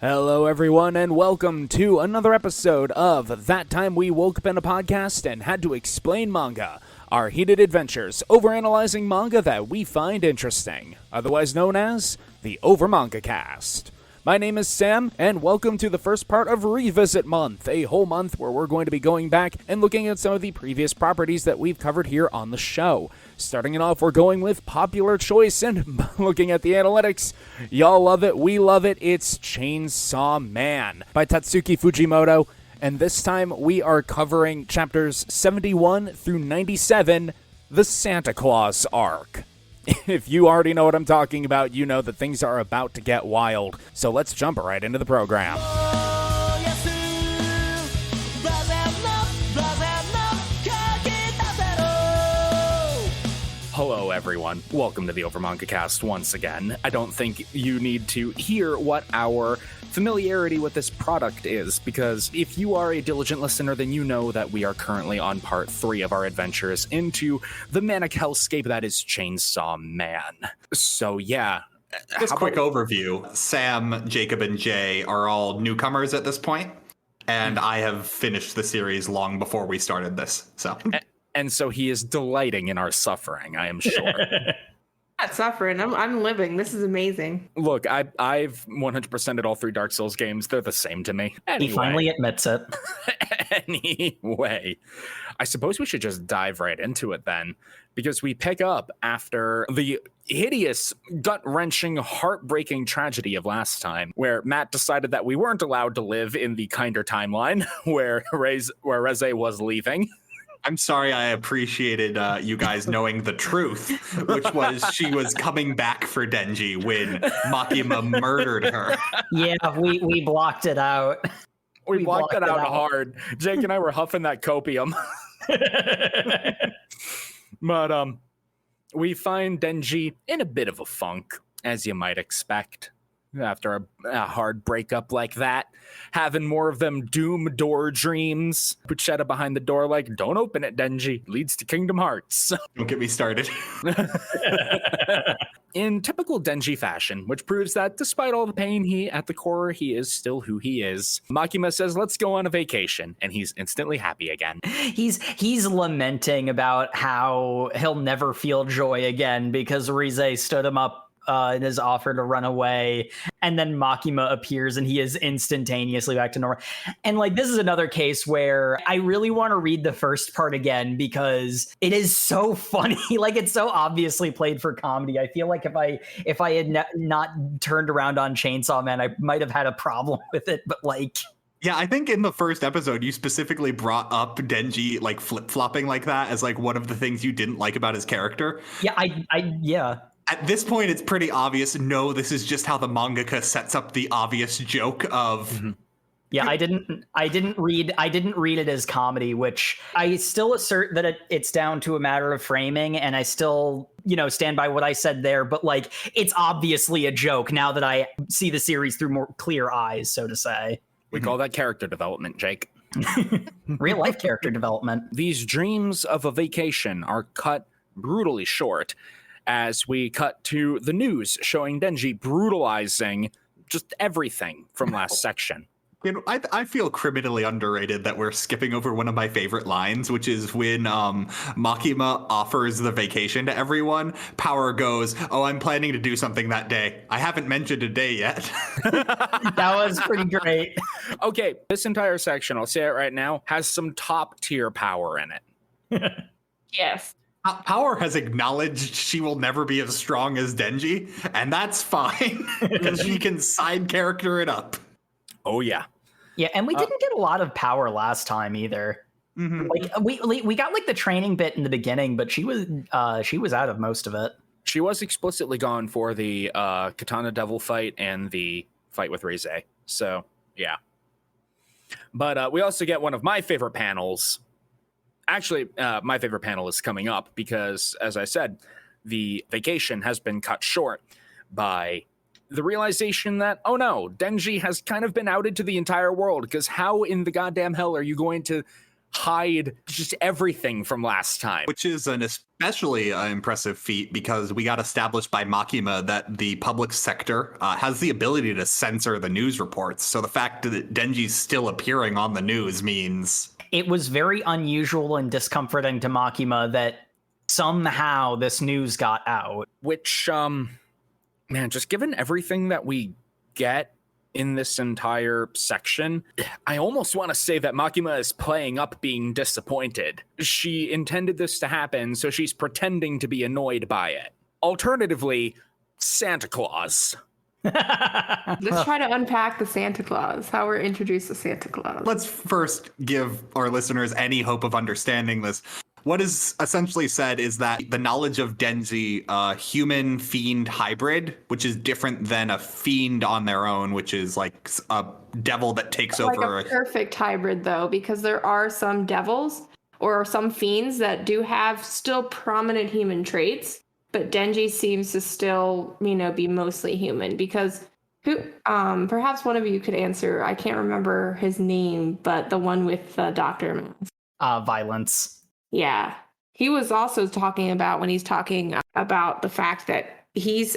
Hello, everyone, and welcome to another episode of That Time We Woke Up in a Podcast and Had to Explain Manga, our heated adventures overanalyzing manga that we find interesting, otherwise known as the OverMangaCast. My name is Sam, and welcome to the first part of Revisit Month, a whole month where we're going to be going back and looking at some of the previous properties that we've covered here on the show. Starting it off, we're going with popular choice, and looking at the analytics, y'all love it, we love it, it's Chainsaw Man by Tatsuki Fujimoto, and this time we are covering chapters 71 through 97, the Santa Claus arc. If you already know what I'm talking about, you know that things are about to get wild. So let's jump right into the program. Hello, everyone. Welcome to the OverMangaCast once again. I don't think you need to hear what our familiarity with this product is, because if you are a diligent listener, then you know that we are currently on part 3 of our adventures into the manic hellscape that is Chainsaw Man. So yeah. Just quick overview. Sam, Jacob, and Jay are all newcomers at this point, and I have finished the series long before we started this. And so he is delighting in our suffering, I am sure. Not suffering. I'm living. This is amazing. Look, I've 100%ed all 3 Dark Souls games. They're the same to me. Anyway. He finally admits it. Anyway, I suppose we should just dive right into it then, because we pick up after the hideous, gut-wrenching, heartbreaking tragedy of last time, where Matt decided that we weren't allowed to live in the kinder timeline where Reze was leaving. I'm sorry I appreciated you guys knowing the truth, which was she was coming back for Denji when Makima murdered her. Yeah, we blocked it out. We blocked it out hard. Jake and I were huffing that copium. But we find Denji in a bit of a funk, as you might expect. After a hard breakup like that, having more of them doom door dreams. Puchetta behind the door like, don't open it, Denji. Leads to Kingdom Hearts. Don't get me started. In typical Denji fashion, which proves that despite all the pain, at the core, he is still who he is. Makima says, let's go on a vacation, and he's instantly happy again. He's lamenting about how he'll never feel joy again because Rize stood him up in his offer to run away, and then Makima appears and he is instantaneously back to normal. And like, this is another case where I really want to read the first part again because it is so funny. Like, it's so obviously played for comedy. I feel like if I had not turned around on Chainsaw Man, I might have had a problem with it, but like... Yeah, I think in the first episode, you specifically brought up Denji like flip-flopping like that as like one of the things you didn't like about his character. Yeah, yeah. At this point, it's pretty obvious. No, this is just how the mangaka sets up the obvious joke of. Mm-hmm. Yeah, I didn't read it as comedy, which I still assert that it's down to a matter of framing, and I still, stand by what I said there. But like, it's obviously a joke now that I see the series through more clear eyes, so to say. We call that character development, Jake. Real life character development. These dreams of a vacation are cut brutally short, as we cut to the news showing Denji brutalizing just everything from last section. I feel criminally underrated that we're skipping over one of my favorite lines, which is when Makima offers the vacation to everyone. Power goes, "Oh, I'm planning to do something that day. I haven't mentioned a day yet." That was pretty great. Okay, this entire section, I'll say it right now, has some top tier power in it. Yes. Power has acknowledged she will never be as strong as Denji, and that's fine because she can side character it up. Oh yeah, yeah, and we didn't get a lot of power last time either. Mm-hmm. Like we got like the training bit in the beginning, but she was out of most of it. She was explicitly gone for the Katana Devil fight and the fight with Reze. So yeah, but we also get one of my favorite panels. Actually, my favorite panel is coming up because, as I said, the vacation has been cut short by the realization that, oh no, Denji has kind of been outed to the entire world, because how in the goddamn hell are you going to hide just everything from last time. Which is an especially impressive feat because we got established by Makima that the public sector has the ability to censor the news reports. So the fact that Denji's still appearing on the news means... It was very unusual and discomforting to Makima that somehow this news got out. Which, man, just given everything that we get in this entire section, I almost want to say that Makima is playing up being disappointed. She intended this to happen, so she's pretending to be annoyed by it. Alternatively, Santa Claus. Let's try to unpack the Santa Claus, how we're introduced to Santa Claus. Let's first give our listeners any hope of understanding this. What is essentially said is that the knowledge of Denji, human fiend hybrid, which is different than a fiend on their own, which is like a devil that takes like over. A perfect hybrid, though, because there are some devils or some fiends that do have still prominent human traits, but Denji seems to still, be mostly human. Because perhaps one of you could answer. I can't remember his name, but the one with the doctor mask. Violence. Yeah. He was also talking about when he's talking about the fact that he's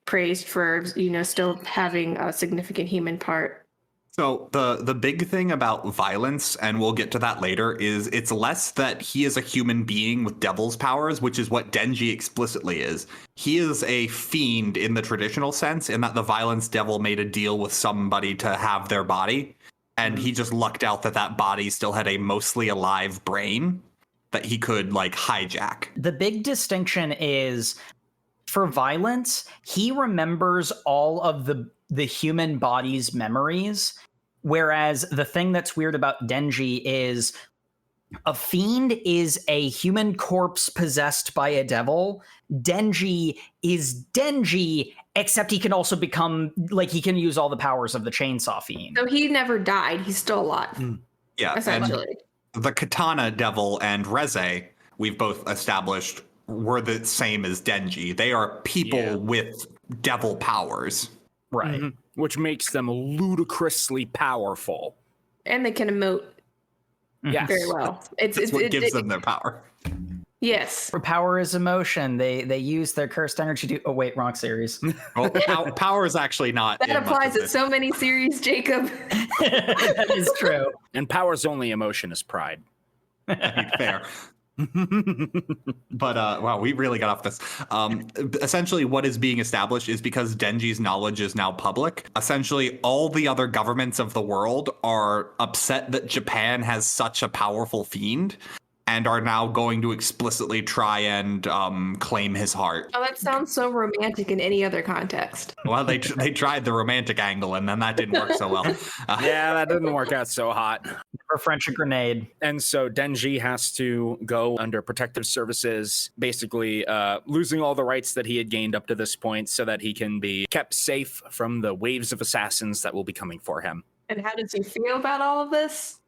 praised for, still having a significant human part. So the big thing about violence, and we'll get to that later, is it's less that he is a human being with devil's powers, which is what Denji explicitly is. He is a fiend in the traditional sense, in that the violence devil made a deal with somebody to have their body. And he just lucked out that body still had a mostly alive brain that he could hijack. The big distinction is for violence, he remembers all of the human body's memories. Whereas the thing that's weird about Denji is a fiend is a human corpse possessed by a devil. Denji is Denji, except he can also become, he can use all the powers of the Chainsaw Fiend. So he never died. He's still alive. Yeah. Essentially. And the Katana Devil and Reze, we've both established, were the same as Denji. They are people with devil powers. Right. Mm-hmm. Which makes them ludicrously powerful. And they can emote Yes. very well. That's what gives them their power. Yes. Power is emotion. They use their cursed energy to... Oh, wait, wrong series. Well, power is actually not... That applies to so many series, Jacob. That is true. And power's only emotion is pride. Fair. But wow, we really got off this. Essentially what is being established is because Denji's knowledge is now public, essentially all the other governments of the world are upset that Japan has such a powerful fiend and are now going to explicitly try and claim his heart. Oh, that sounds so romantic in any other context. Well, they tried the romantic angle, and then that didn't work so well. Yeah, that didn't work out so hot. For French a grenade. And so Denji has to go under protective services, basically losing all the rights that he had gained up to this point so that he can be kept safe from the waves of assassins that will be coming for him. And how does he feel about all of this?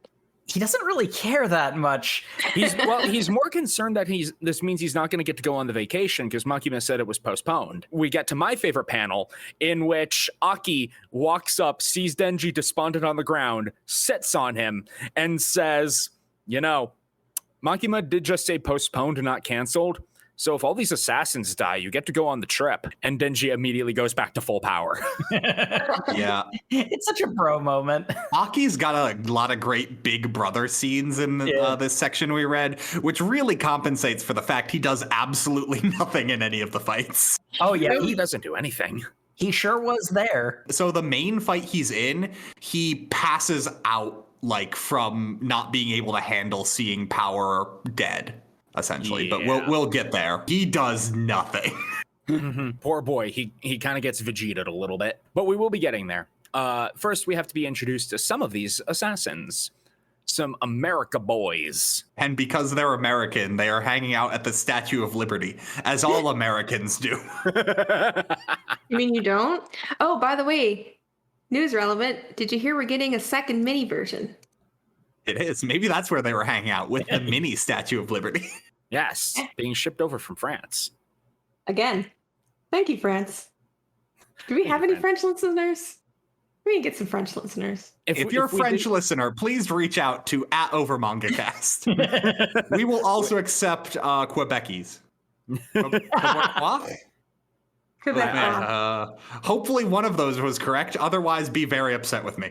He doesn't really care that much. He's more concerned that this means he's not going to get to go on the vacation because Makima said it was postponed. We get to my favorite panel in which Aki walks up, sees Denji despondent on the ground, sits on him, and says, Makima did just say postponed, not canceled. So if all these assassins die, you get to go on the trip. And Denji immediately goes back to full power. Yeah. It's such a bro moment. Aki's got a lot of great big brother scenes in this section we read, which really compensates for the fact he does absolutely nothing in any of the fights. Oh, yeah. He doesn't do anything. He sure was there. So the main fight he's in, he passes out from not being able to handle seeing power dead. Essentially, but we'll get there. He does nothing. Poor boy. He kind of gets Vegeta'd a little bit, but we will be getting there. First, we have to be introduced to some of these assassins. Some America boys. And because they're American, they are hanging out at the Statue of Liberty, as all Americans do. You mean you don't? Oh, by the way, news relevant. Did you hear we're getting a second mini version? It is. Maybe that's where they were hanging out, with the mini Statue of Liberty. Yes, being shipped over from France. Again. Thank you, France. Do we have any French listeners? We can get some French listeners. If you're a French listener, please reach out to @OverMangaCast. We will also accept Quebecese. Quebecois? Hopefully one of those was correct. Otherwise, be very upset with me.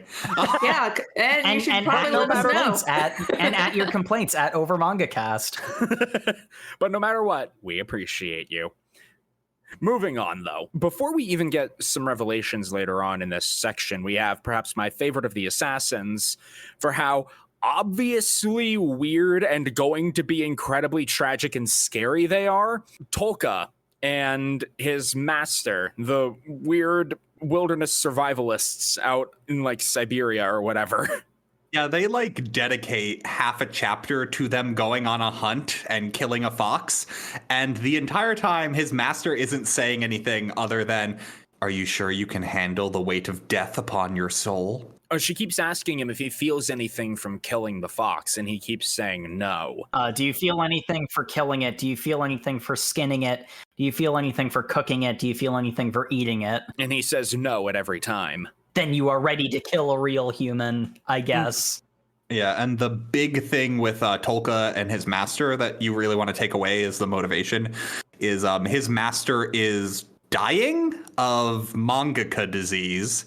Yeah, and you should probably let us know. At your complaints at OverMangaCast. But no matter what, we appreciate you. Moving on, though, before we even get some revelations later on in this section, we have perhaps my favorite of the assassins for how obviously weird and going to be incredibly tragic and scary they are. Tolka and his master, the weird wilderness survivalists out in like Siberia or whatever. Yeah, they like dedicate half a chapter to them going on a hunt and killing a fox. And the entire time his master isn't saying anything other than, "Are you sure you can handle the weight of death upon your soul?" Oh, she keeps asking him if he feels anything from killing the fox, and he keeps saying no. Do you feel anything for killing it? Do you feel anything for skinning it? Do you feel anything for cooking it? Do you feel anything for eating it? And he says no at every time. Then you are ready to kill a real human, I guess. Yeah, and the big thing with Tolka and his master that you really want to take away is the motivation is his master is dying of mangaka disease.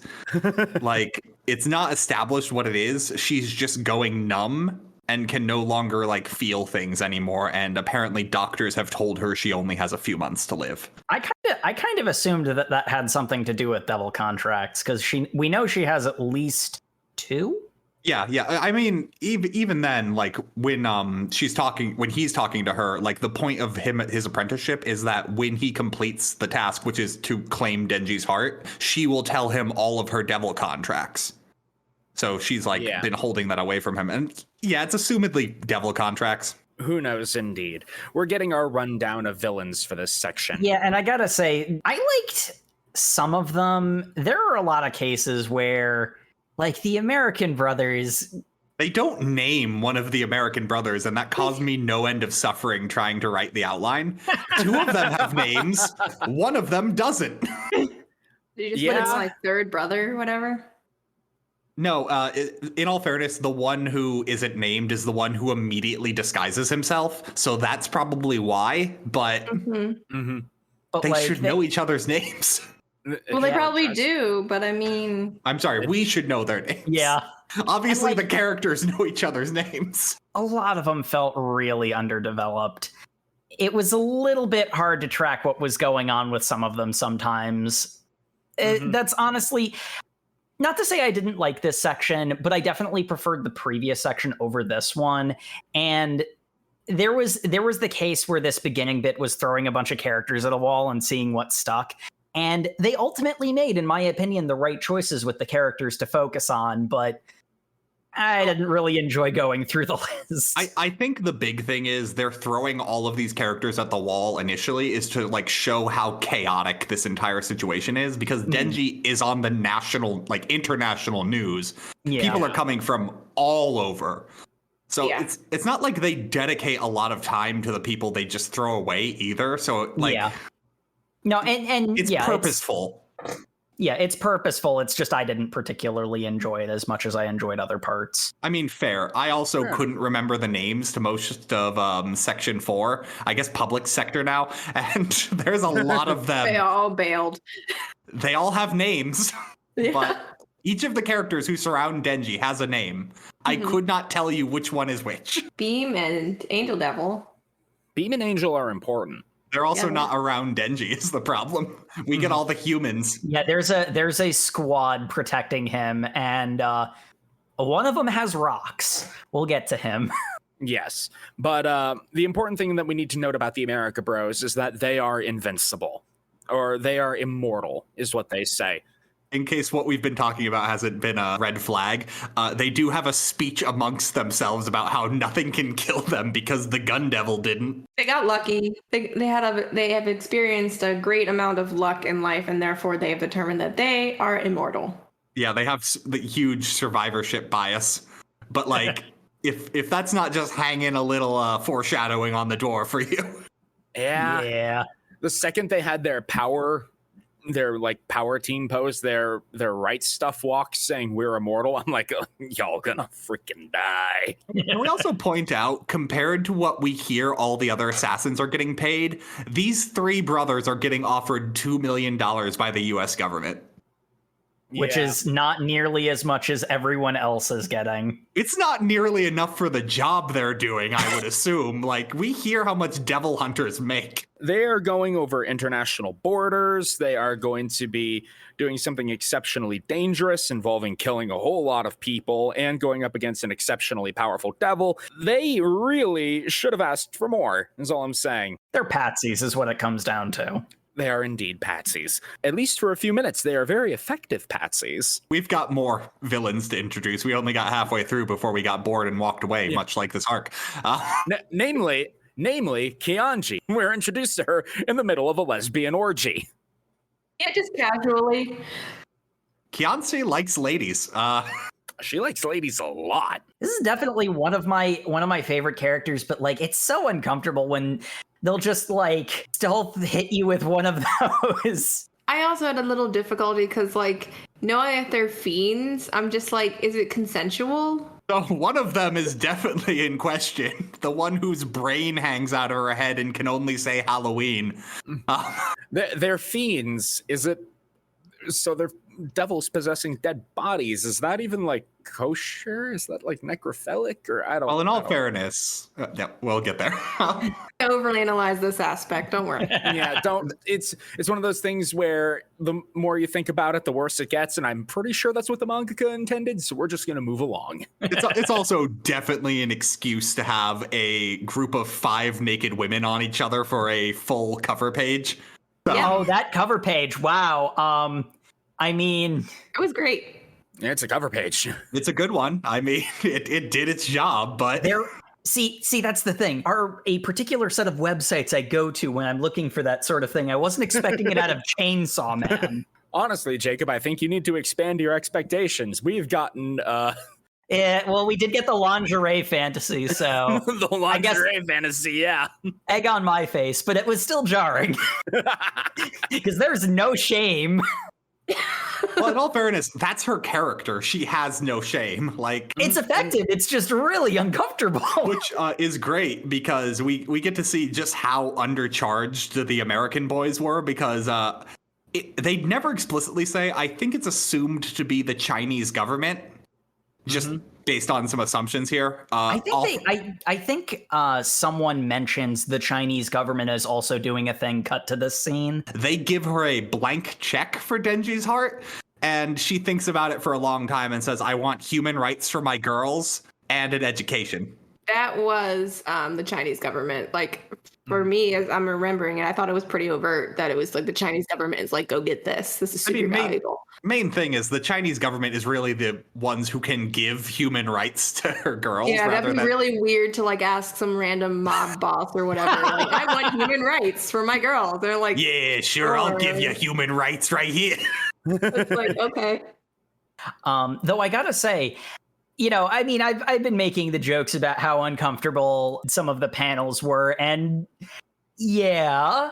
Like, it's not established what it is. She's just going numb and can no longer like feel things anymore. And apparently doctors have told her she only has a few months to live. I kind of assumed that had something to do with devil contracts, because we know she has at least 2. Yeah. I mean, even then, like when he's talking to her, like the point of his apprenticeship is that when he completes the task, which is to claim Denji's heart, she will tell him all of her devil contracts. So she's like been holding that away from him. And yeah, it's assumedly devil contracts. Who knows, indeed. We're getting our rundown of villains for this section. Yeah, and I gotta say, I liked some of them. There are a lot of cases where, like, the American brothers... They don't name one of the American brothers, and that caused me no end of suffering trying to write the outline. 2 of them have names. One of them doesn't. Did you just put it's like third brother or whatever? No, in all fairness, the one who isn't named is the one who immediately disguises himself. So that's probably why, but, but they should know each other's names. Well, they probably do, but I mean... I'm sorry, we should know their names. Yeah. Obviously, the characters know each other's names. A lot of them felt really underdeveloped. It was a little bit hard to track what was going on with some of them sometimes. That's honestly... Not to say I didn't like this section, but I definitely preferred the previous section over this one. And there was the case where this beginning bit was throwing a bunch of characters at a wall and seeing what stuck. And they ultimately made, in my opinion, the right choices with the characters to focus on, but I didn't really enjoy going through the list. I think the big thing is they're throwing all of these characters at the wall initially is to like show how chaotic this entire situation is, because Denji is on the national, like international news. Yeah. People are coming from all over. So it's not like they dedicate a lot of time to the people they just throw away either. So like no, and it's purposeful. It's purposeful. It's just I didn't particularly enjoy it as much as I enjoyed other parts. I mean, fair. I also couldn't remember the names to most of Section 4. I guess public sector now. And there's a lot of them. They all bailed. They all have names. But each of the characters who surround Denji has a name. I could not tell you which one is which. Beam and Angel Devil. Beam and Angel are important. They're also not around Denji is the problem. We get all the humans. Yeah, there's a squad protecting him, and one of them has rocks. We'll get to him. Yes, but the important thing that we need to note about the America Bros is that they are invincible, or they are immortal, is what they say. In case what we've been talking about hasn't been a red flag, they do have a speech amongst themselves about how nothing can kill them because the gun devil didn't. They got lucky. They have experienced a great amount of luck in life, and therefore they have determined that they are immortal. Yeah, they have the huge survivorship bias. But like, if that's not just hanging a little foreshadowing on the door for you. Yeah. The second they had their power their like power team pose, their right stuff walk saying we're immortal. I'm like, y'all gonna freaking die. And we also point out, compared to what we hear all the other assassins are getting paid, these three brothers are getting offered $2 million by the US government. Which is not nearly as much as everyone else is getting. It's not nearly enough for the job they're doing, I would assume. Like, we hear how much devil hunters make. They are going over international borders. They are going to be doing something exceptionally dangerous involving killing a whole lot of people and going up against an exceptionally powerful devil. They really should have asked for more, is all I'm saying. They're patsies is what it comes down to. They are indeed patsies. At least for a few minutes, they are very effective patsies. We've got more villains to introduce. We only got halfway through before we got bored and walked away, much like this arc. Namely, Kianji. We're introduced to her in the middle of a lesbian orgy. Yeah, just casually. Kianji likes ladies. She likes ladies a lot. This is definitely one of my favorite characters, but like it's so uncomfortable when they'll just like stealth hit you with one of those. I also had a little difficulty because like knowing that they're fiends, I'm just like, is it consensual? So one of them is definitely in question. The one whose brain hangs out of her head and can only say Halloween. They're fiends. Is it? So they're devils possessing dead bodies. Is that even like kosher? Is that like necrophilic? Or I don't know. Well, in all fairness, yeah, we'll get there. I overly analyze this aspect. Don't worry. Yeah, don't. It's one of those things where the more you think about it, the worse it gets, and I'm pretty sure that's what the mangaka intended. So we're just gonna move along. It's also definitely an excuse to have a group of 5 naked women on each other for a full cover page. So, Yeah. Oh, that cover page! Wow. I mean, It was great. Yeah, it's a cover page. it's a good one. I mean, it did its job, but there. See, that's the thing. Are a particular set of websites I go to when I'm looking for that sort of thing. I wasn't expecting it out of Chainsaw Man. Honestly, Jacob, I think you need to expand your expectations. We've gotten Well, we did get the lingerie fantasy, so the lingerie fantasy, yeah. egg on my face, but it was still jarring because there's no shame. well, in all fairness, that's her character. She has no shame. Like It's effective. It's just really uncomfortable. which is great because we get to see just how undercharged the American boys were because they never explicitly say. I think it's assumed to be the Chinese government, just based on some assumptions here. I think someone mentions the Chinese government is also doing a thing cut to this scene. They give her a blank check for Denji's heart, and she thinks about it for a long time and says, I want human rights for my girls and an education. That was the Chinese government. Like, for me, as I'm remembering it, I thought it was pretty overt that it was like the Chinese government is like, go get this. This is super valuable. Main thing is the Chinese government is really the ones who can give human rights to her girls. Yeah, that'd be really weird to like ask some random mob boss or whatever. Like, I want human rights for my girls. They're like, yeah, sure, I'll give you human rights right here. It's like, okay. Though I gotta say, you know, I mean, I've been making the jokes about how uncomfortable some of the panels were, and yeah,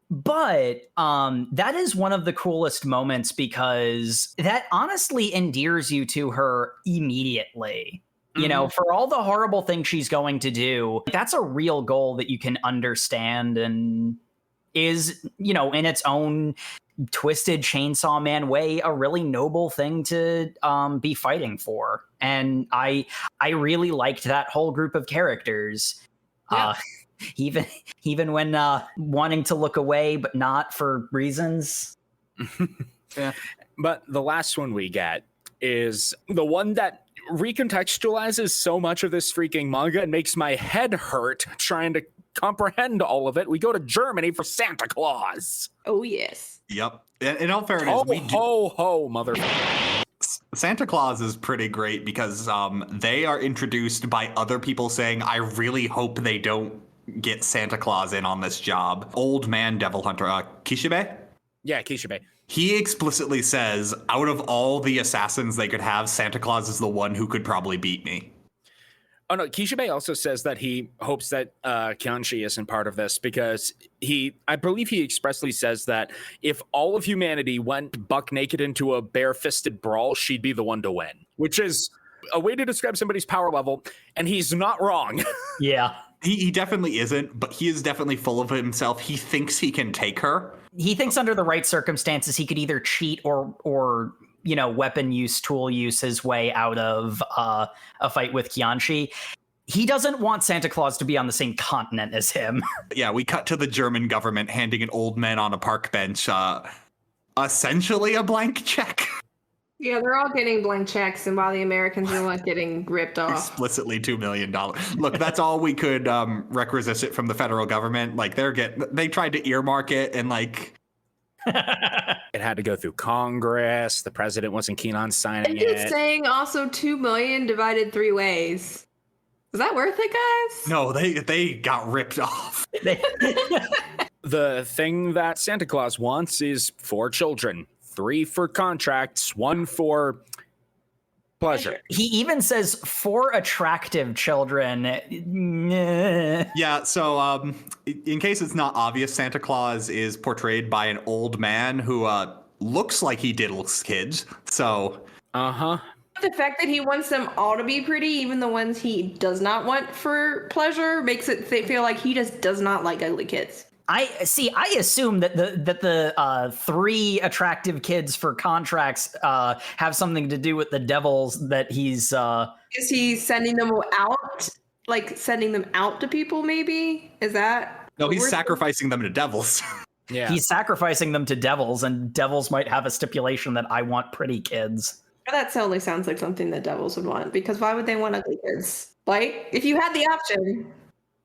but that is one of the coolest moments because that honestly endears you to her immediately. You know, for all the horrible things she's going to do, that's a real goal that you can understand and is, you know, in its own twisted Chainsaw Man way, a really noble thing to be fighting for. And I really liked that whole group of characters. Yeah. Even when wanting to look away, but not for reasons. Yeah. But the last one we get is the one that recontextualizes so much of this freaking manga and makes my head hurt trying to comprehend all of it. We go to Germany for Santa Claus. Oh, yes. Yep. In all fairness, Ho, motherfucker. Santa Claus is pretty great because they are introduced by other people saying, I really hope they don't get Santa Claus in on this job. Old man devil hunter, Kishibe? Yeah, Kishibe. He explicitly says, out of all the assassins they could have, Santa Claus is the one who could probably beat me. Oh no, Kishibe also says that he hopes that Kyanshi isn't part of this because I believe he expressly says that if all of humanity went buck naked into a bare-fisted brawl, she'd be the one to win, which is a way to describe somebody's power level, and he's not wrong. Yeah. He definitely isn't, but he is definitely full of himself. He thinks he can take her. He thinks under the right circumstances he could either cheat or weapon use, tool use his way out of a fight with Kyanshi. He doesn't want Santa Claus to be on the same continent as him. Yeah, we cut to the German government handing an old man on a park bench essentially a blank check. Yeah, they're all getting blank checks, and while the Americans are not getting ripped off. Explicitly $2 million. Look, that's all we could requisite from the federal government. Like they tried to earmark it and like it had to go through Congress. The president wasn't keen on signing And he's it. saying also 2 million divided 3 ways. Is that worth it, guys? no, they got ripped off. The thing that Santa Claus wants is 4 children, 3 for contracts, 1 for pleasure. He even says 4 attractive children. Yeah, so in case it's not obvious, Santa Claus is portrayed by an old man who looks like he diddles kids. So The fact that he wants them all to be pretty, even the ones he does not want for pleasure, makes it feel like he just does not like ugly kids. I assume that the 3 attractive kids for contracts have something to do with the devils that he's. Is he sending them out? Like sending them out to people? Maybe is that? no, he's sacrificing them to devils. Yeah. He's sacrificing them to devils, and devils might have a stipulation that I want pretty kids. That totally sounds like something that devils would want. Because why would they want ugly kids? Like, if you had the option.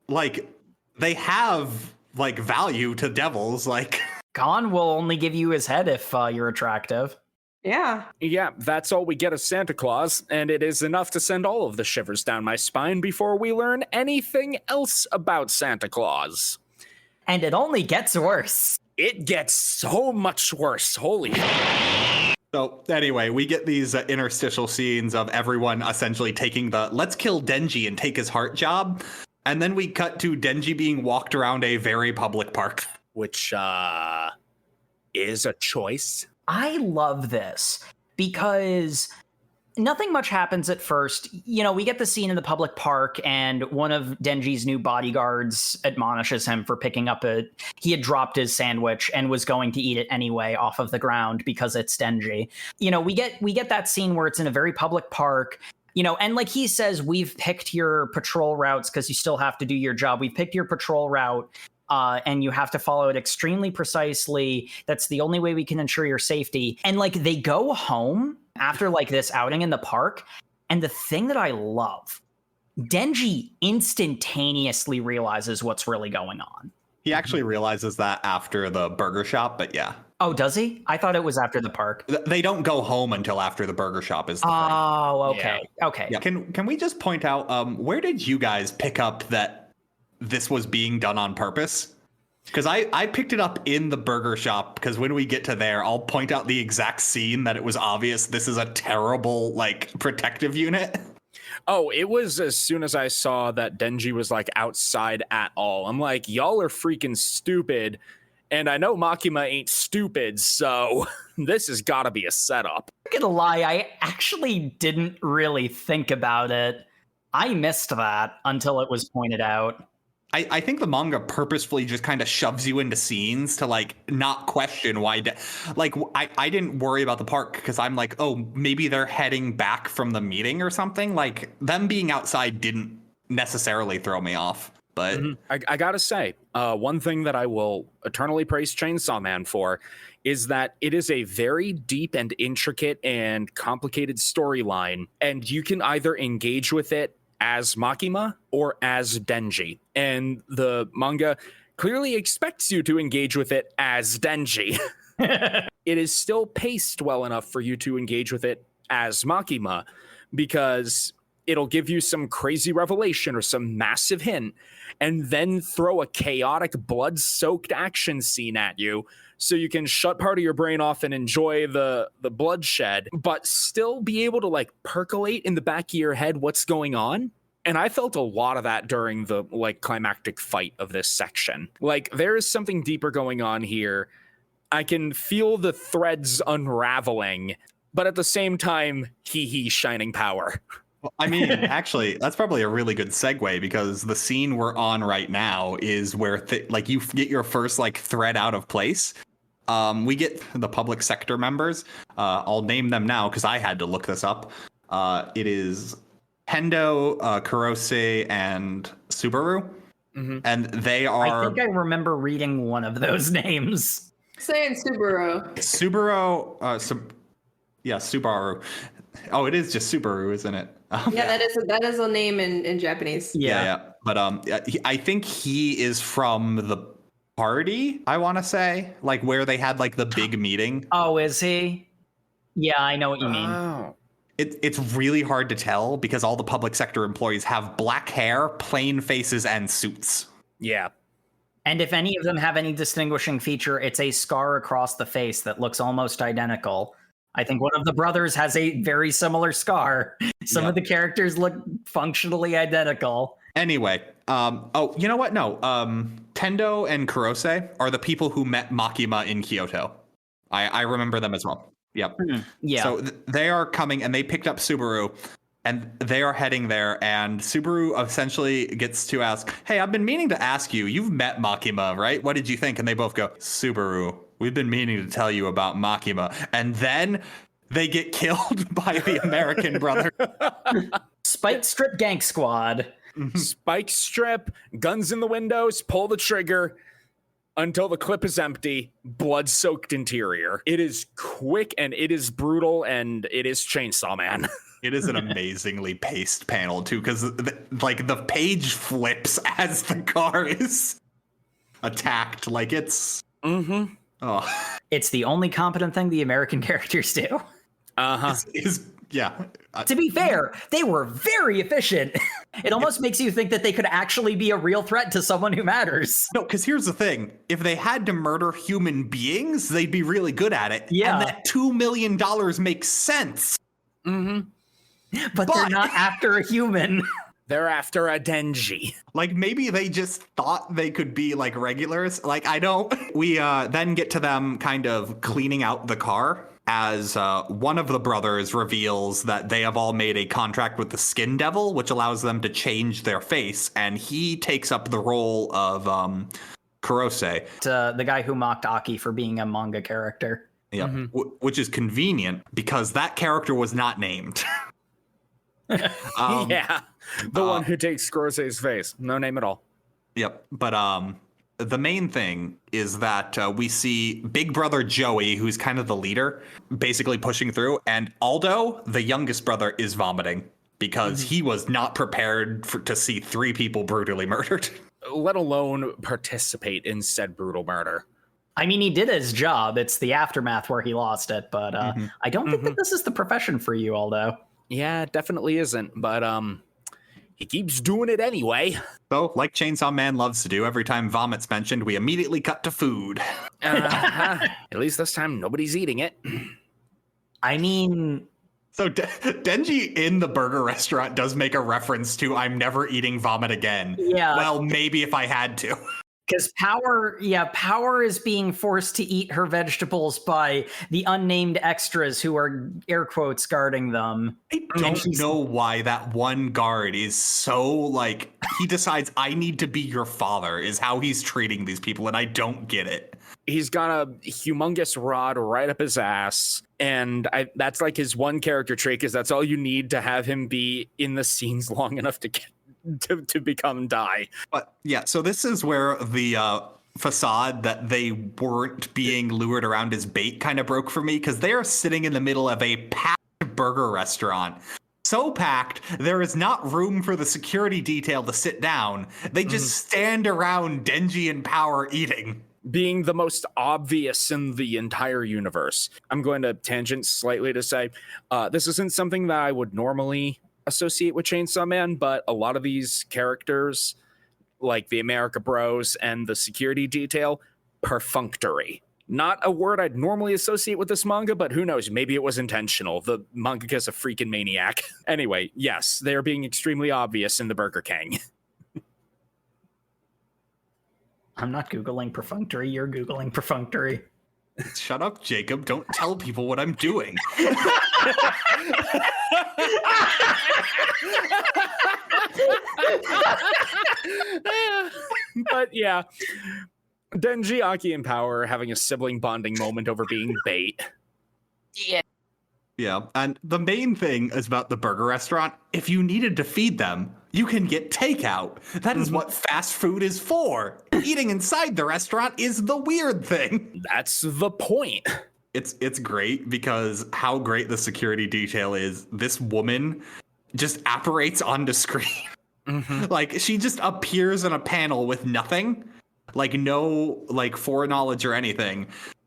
Like they have like value to devils. Like Khan will only give you his head if you're attractive. Yeah. Yeah, that's all we get of Santa Claus, and it is enough to send all of the shivers down my spine before we learn anything else about Santa Claus. And it only gets worse. It gets so much worse. Holy. so anyway, we get these interstitial scenes of everyone essentially taking the let's kill Denji and take his heart job. And then we cut to Denji being walked around a very public park. Which is a choice. I love this because nothing much happens at first. We get the scene in the public park, and one of Denji's new bodyguards admonishes him for picking up he had dropped his sandwich and was going to eat it anyway off of the ground because it's Denji. We get that scene where it's in a very public park. And like he says, we've picked your patrol routes because you still have to do your job. We've picked your patrol route and you have to follow it extremely precisely. That's the only way we can ensure your safety. And like they go home after like this outing in the park. And the thing that I love, Denji instantaneously realizes what's really going on. He actually realizes that after the burger shop, but yeah. Oh, does he? I thought it was after the park. They don't go home until after the burger shop is the thing. Oh, okay. Yeah. Okay. Yeah. Can we just point out, where did you guys pick up that this was being done on purpose? Because I picked it up in the burger shop, because when we get to there, I'll point out the exact scene that it was obvious this is a terrible, like, protective unit. Oh, it was as soon as I saw that Denji was like outside at all. I'm like, y'all are freaking stupid. And I know Makima ain't stupid, so this has got to be a setup. I'm gonna lie, I actually didn't really think about it. I missed that until it was pointed out. I think the manga purposefully just kind of shoves you into scenes to like not question why. I didn't worry about the park because I'm like, oh, maybe they're heading back from the meeting or something. Like them being outside didn't necessarily throw me off. But I gotta say, one thing that I will eternally praise Chainsaw Man for is that it is a very deep and intricate and complicated storyline, and you can either engage with it as Makima or as Denji. And the manga clearly expects you to engage with it as Denji. It is still paced well enough for you to engage with it as Makima, because it'll give you some crazy revelation or some massive hint, and then throw a chaotic, blood-soaked action scene at you so you can shut part of your brain off and enjoy the bloodshed, but still be able to like percolate in the back of your head what's going on. And I felt a lot of that during the like climactic fight of this section. Like there is something deeper going on here. I can feel the threads unraveling, but at the same time, he shining power. Well, I mean, actually, that's probably a really good segue because the scene we're on right now is where like you get your first like thread out of place. We get the public sector members. I'll name them now because I had to look this up. It is Hendo, Kurose, and Subaru. Mm-hmm. And they are... I think I remember reading one of those names. Saying Subaru. Subaru... Subaru. Oh, it is just Subaru, isn't it? Yeah, that is a name in Japanese. Yeah. But I think he is from the party, I want to say. Like, where they had, like, the big meeting. Oh, is he? Yeah, I know what you mean. Oh. It's really hard to tell because all the public sector employees have black hair, plain faces, and suits. Yeah. And if any of them have any distinguishing feature, it's a scar across the face that looks almost identical. I think one of the brothers has a very similar scar. Some of the characters look functionally identical. Anyway, you know what? No, Tendo and Kurose are the people who met Makima in Kyoto. I remember them as well. Yep. Yeah. So they are coming and they picked up Subaru and they are heading there. And Subaru essentially gets to ask, hey, I've been meaning to ask you, you've met Makima, right? What did you think? And they both go, Subaru, we've been meaning to tell you about Makima. And then they get killed by the American brother. Spike Strip Gank Squad. Spike strip, guns in the windows, pull the trigger until the clip is empty, blood-soaked interior. It is quick and it is brutal and it is Chainsaw Man. It is an amazingly paced panel too, because the page flips as the car is attacked. Like it's It's the only competent thing the American characters do. To be fair, they were very efficient. It almost makes you think that they could actually be a real threat to someone who matters. No, because here's the thing. If they had to murder human beings, they'd be really good at it. Yeah. And that $2 million makes sense. Mm-hmm. But they're not after a human. They're after a Denji. Like, maybe they just thought they could be, like, regulars. Like, I don't. We then get to them kind of cleaning out the car as one of the brothers reveals that they have all made a contract with the Skin Devil, which allows them to change their face. And he takes up the role of Kurose. The guy who mocked Aki for being a manga character. Yeah, which is convenient because that character was not named. The one who takes Kurose's face. No name at all. Yep. But the main thing is that we see Big Brother Joey, who's kind of the leader, basically pushing through. And Aldo, the youngest brother, is vomiting because he was not prepared to see 3 people brutally murdered. Let alone participate in said brutal murder. I mean, he did his job. It's the aftermath where he lost it. But I don't think that this is the profession for you, Aldo. Yeah, it definitely isn't. But he keeps doing it anyway. So, like Chainsaw Man loves to do, every time vomit's mentioned, we immediately cut to food. At least this time, nobody's eating it. I mean... So Denji in the burger restaurant does make a reference to, I'm never eating vomit again. Yeah. Well, maybe if I had to. Because Power is being forced to eat her vegetables by the unnamed extras who are, air quotes, guarding them. I don't know why that one guard is so, like, he decides, I need to be your father, is how he's treating these people, and I don't get it. He's got a humongous rod right up his ass, and that's like his one character trait, because that's all you need to have him be in the scenes long enough to get to become die. But yeah, so this is where the facade that they weren't being lured around as bait kind of broke for me, because they are sitting in the middle of a packed burger restaurant. So packed, there is not room for the security detail to sit down. They just stand around Denji and Power eating. Being the most obvious in the entire universe. I'm going to tangent slightly to say, this isn't something that I would normally associate with Chainsaw Man, but a lot of these characters, like the America Bros and the security detail, perfunctory. Not a word I'd normally associate with this manga, but who knows? Maybe it was intentional. The mangaka's a freaking maniac. Anyway, yes, they are being extremely obvious in the Burger King. I'm not Googling perfunctory. You're Googling perfunctory. Shut up, Jacob. Don't tell people what I'm doing. But yeah, Denji, Aki, and Power having a sibling bonding moment over being bait. Yeah. Yeah, and the main thing is about the burger restaurant. If you needed to feed them, you can get takeout. That is what fast food is for. Eating inside the restaurant is the weird thing. That's the point. It's great because how great the security detail is. This woman just apparates onto screen. Like, she just appears in a panel with nothing. Like, no, like, foreknowledge or anything.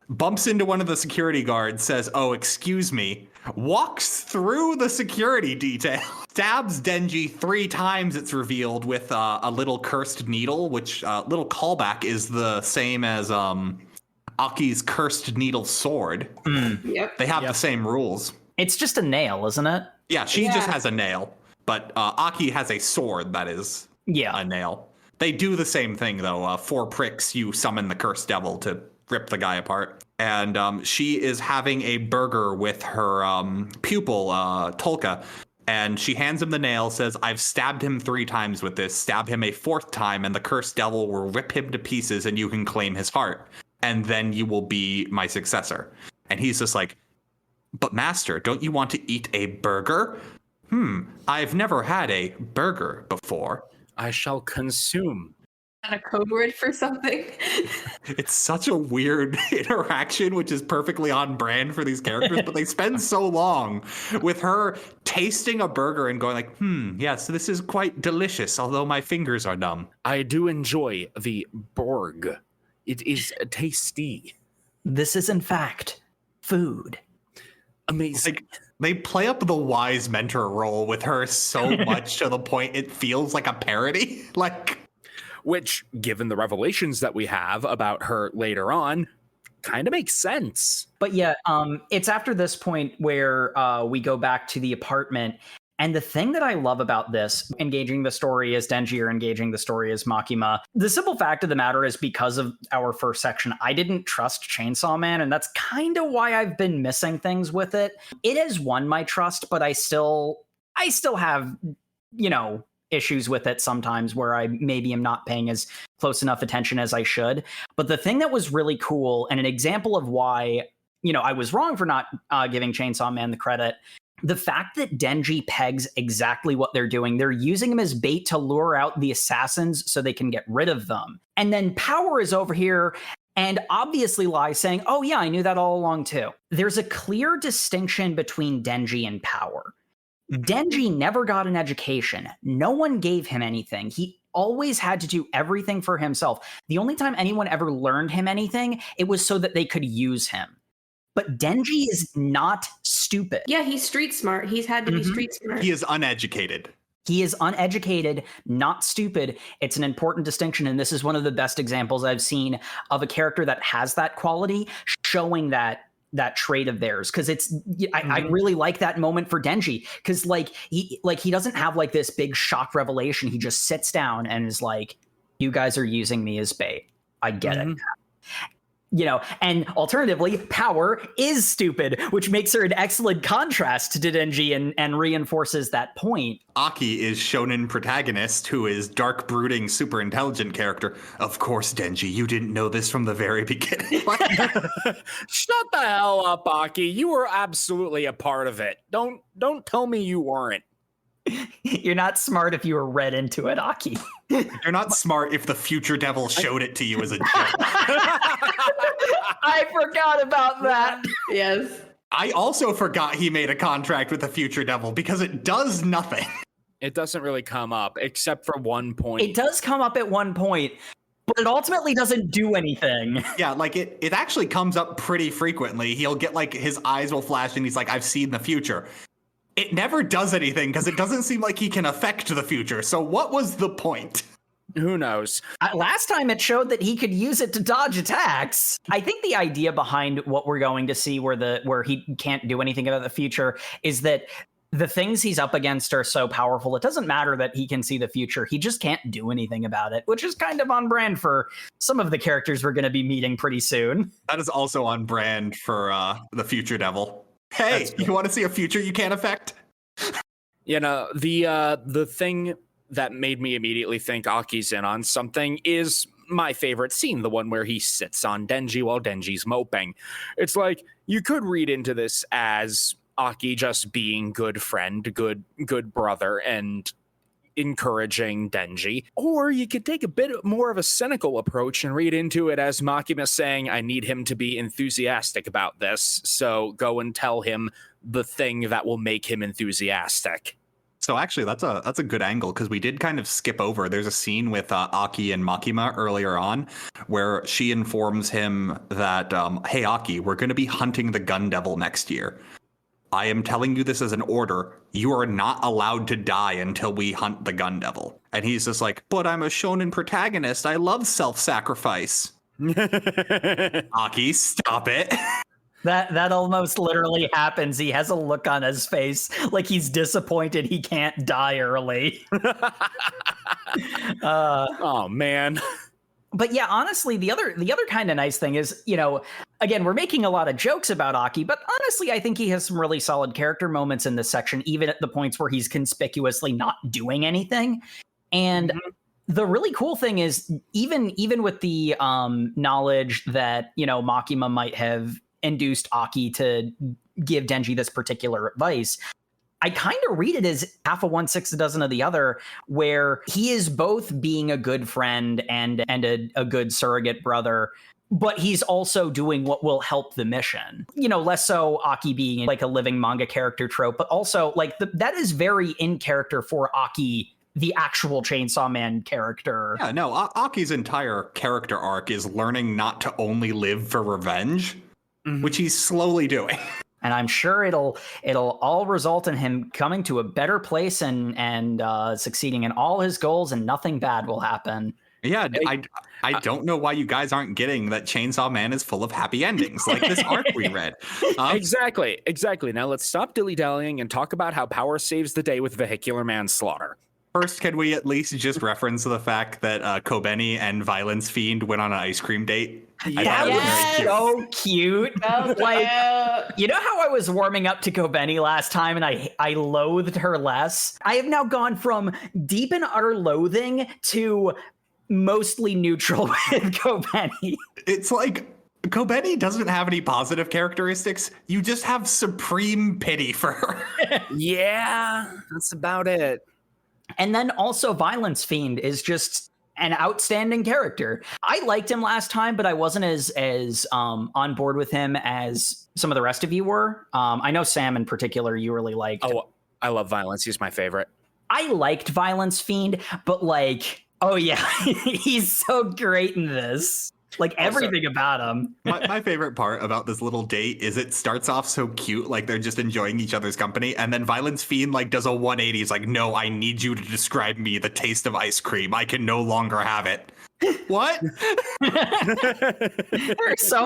Bumps into one of the security guards, says, "Oh, excuse me," walks through the security detail, stabs Denji 3 times, it's revealed, with a little cursed needle, which little callback is the same as Aki's cursed needle sword. Yep. They have the same rules. It's just a nail, isn't it? Yeah, she just has a nail, but Aki has a sword that is a nail. They do the same thing, though. 4 pricks, you summon the cursed devil to rip the guy apart. And she is having a burger with her pupil, Tolka, and she hands him the nail, says, "I've stabbed him 3 times with this. Stab him a 4th time, and the cursed devil will rip him to pieces, and you can claim his heart. And then you will be my successor." And he's just like, "But master, don't you want to eat a burger?" I've never had a burger before. I shall consume. A code word for something. It's such a weird interaction, which is perfectly on brand for these characters, but they spend so long with her tasting a burger and going like, yes, this is quite delicious, although my fingers are numb. I do enjoy the Borg. It is tasty. This is, in fact, food. Amazing. Like, they play up the wise mentor role with her so much to the point it feels like a parody. Like, which, given the revelations that we have about her later on, kind of makes sense. But yeah, it's after this point where we go back to the apartment. And the thing that I love about this, engaging the story as Denji or engaging the story as Makima, the simple fact of the matter is, because of our first section, I didn't trust Chainsaw Man, and that's kind of why I've been missing things with it. It has won my trust, but I still have, issues with it sometimes where I maybe am not paying as close enough attention as I should. But the thing that was really cool, and an example of why, I was wrong for not giving Chainsaw Man the credit, the fact that Denji pegs exactly what they're doing. They're using him as bait to lure out the assassins so they can get rid of them. And then Power is over here and obviously lies, saying, "Oh yeah, I knew that all along too." There's a clear distinction between Denji and Power. Denji never got an education. No one gave him anything. He always had to do everything for himself. The only time anyone ever learned him anything, it was so that they could use him. But Denji is not stupid. Yeah, he's street smart. He's had to be street smart. he is uneducated. He is uneducated, not stupid. It's an important distinction, and this is one of the best examples I've seen of a character that has that quality, showing that trait of theirs. Because I really like that moment for Denji, because he doesn't have like this big shock revelation. He just sits down and is like, "You guys are using me as bait. I get it." And alternatively, Power is stupid, which makes her an excellent contrast to Denji and reinforces that point. Aki is shonen protagonist, who is dark, brooding, super intelligent character. Of course, Denji, you didn't know this from the very beginning. Shut the hell up, Aki. You were absolutely a part of it. Don't tell me you weren't. You're not smart if you were read into it, Aki. You're not smart if the future devil showed it to you as a joke. I forgot about that. Yes. I also forgot he made a contract with the future devil because it does nothing. It doesn't really come up except for one point. It does come up at one point, but it ultimately doesn't do anything. Yeah, like it actually comes up pretty frequently. He'll get like his eyes will flash and he's like, "I've seen the future." It never does anything because it doesn't seem like he can affect the future. So what was the point? Who knows? Last time it showed that he could use it to dodge attacks. I think the idea behind what we're going to see where he can't do anything about the future is that the things he's up against are so powerful. It doesn't matter that he can see the future. He just can't do anything about it, which is kind of on brand for some of the characters we're going to be meeting pretty soon. That is also on brand for the Future Devil. Hey, you want to see a future you can't affect? You know, the thing that made me immediately think Aki's in on something is my favorite scene, the one where he sits on Denji while Denji's moping. It's like, you could read into this as Aki just being good friend, good brother, and encouraging Denji. Or you could take a bit more of a cynical approach and read into it as Makima saying, I need him to be enthusiastic about this, so go and tell him the thing that will make him enthusiastic. So actually, that's a good angle, because we did kind of skip over. There's a scene with Aki and Makima earlier on where she informs him that, hey, Aki, we're going to be hunting the Gun Devil next year. I am telling you this as an order. You are not allowed to die until we hunt the Gun Devil. And he's just like, but I'm a shonen protagonist. I love self-sacrifice. Aki, stop it. That almost literally happens. He has a look on his face like he's disappointed he can't die early. Oh, man. But yeah, honestly, the other kind of nice thing is, you know, again, we're making a lot of jokes about Aki, but honestly, I think he has some really solid character moments in this section, even at the points where he's conspicuously not doing anything. And the really cool thing is, even with the knowledge that, you know, Makima might have induced Aki to give Denji this particular advice, I kind of read it as half of one, six a dozen of the other, where he is both being a good friend and a good surrogate brother, but he's also doing what will help the mission. You know, less so Aki being like a living manga character trope, but also like that is very in character for Aki, the actual Chainsaw Man character. Yeah, no, Aki's entire character arc is learning not to only live for revenge, which he's slowly doing. And I'm sure it'll all result in him coming to a better place and succeeding in all his goals, and nothing bad will happen. Yeah, I don't know why you guys aren't getting that Chainsaw Man is full of happy endings, like this arc we read. Exactly. Now let's stop dilly-dallying and talk about how power saves the day with vehicular manslaughter. First, can we at least just reference the fact that Kobeni and Violence Fiend went on an ice cream date? That was so cute. Like, you know how I was warming up to Kobeni last time and I loathed her less? I have now gone from deep and utter loathing to mostly neutral with Kobeni. It's like, Kobeni doesn't have any positive characteristics. You just have supreme pity for her. Yeah, that's about it. And then also Violence Fiend is just an outstanding character. I liked him last time, but I wasn't as on board with him as some of the rest of you were. I know Sam in particular you really liked. Oh, I love Violence. He's my favorite. I liked Violence Fiend, but like, oh yeah, he's so great in this. Like everything about him. My favorite part about this little date is it starts off so cute, like they're just enjoying each other's company, and then Violence Fiend like does a 180. He's like, no, I need you to describe me the taste of ice cream. I can no longer have it. What? There are so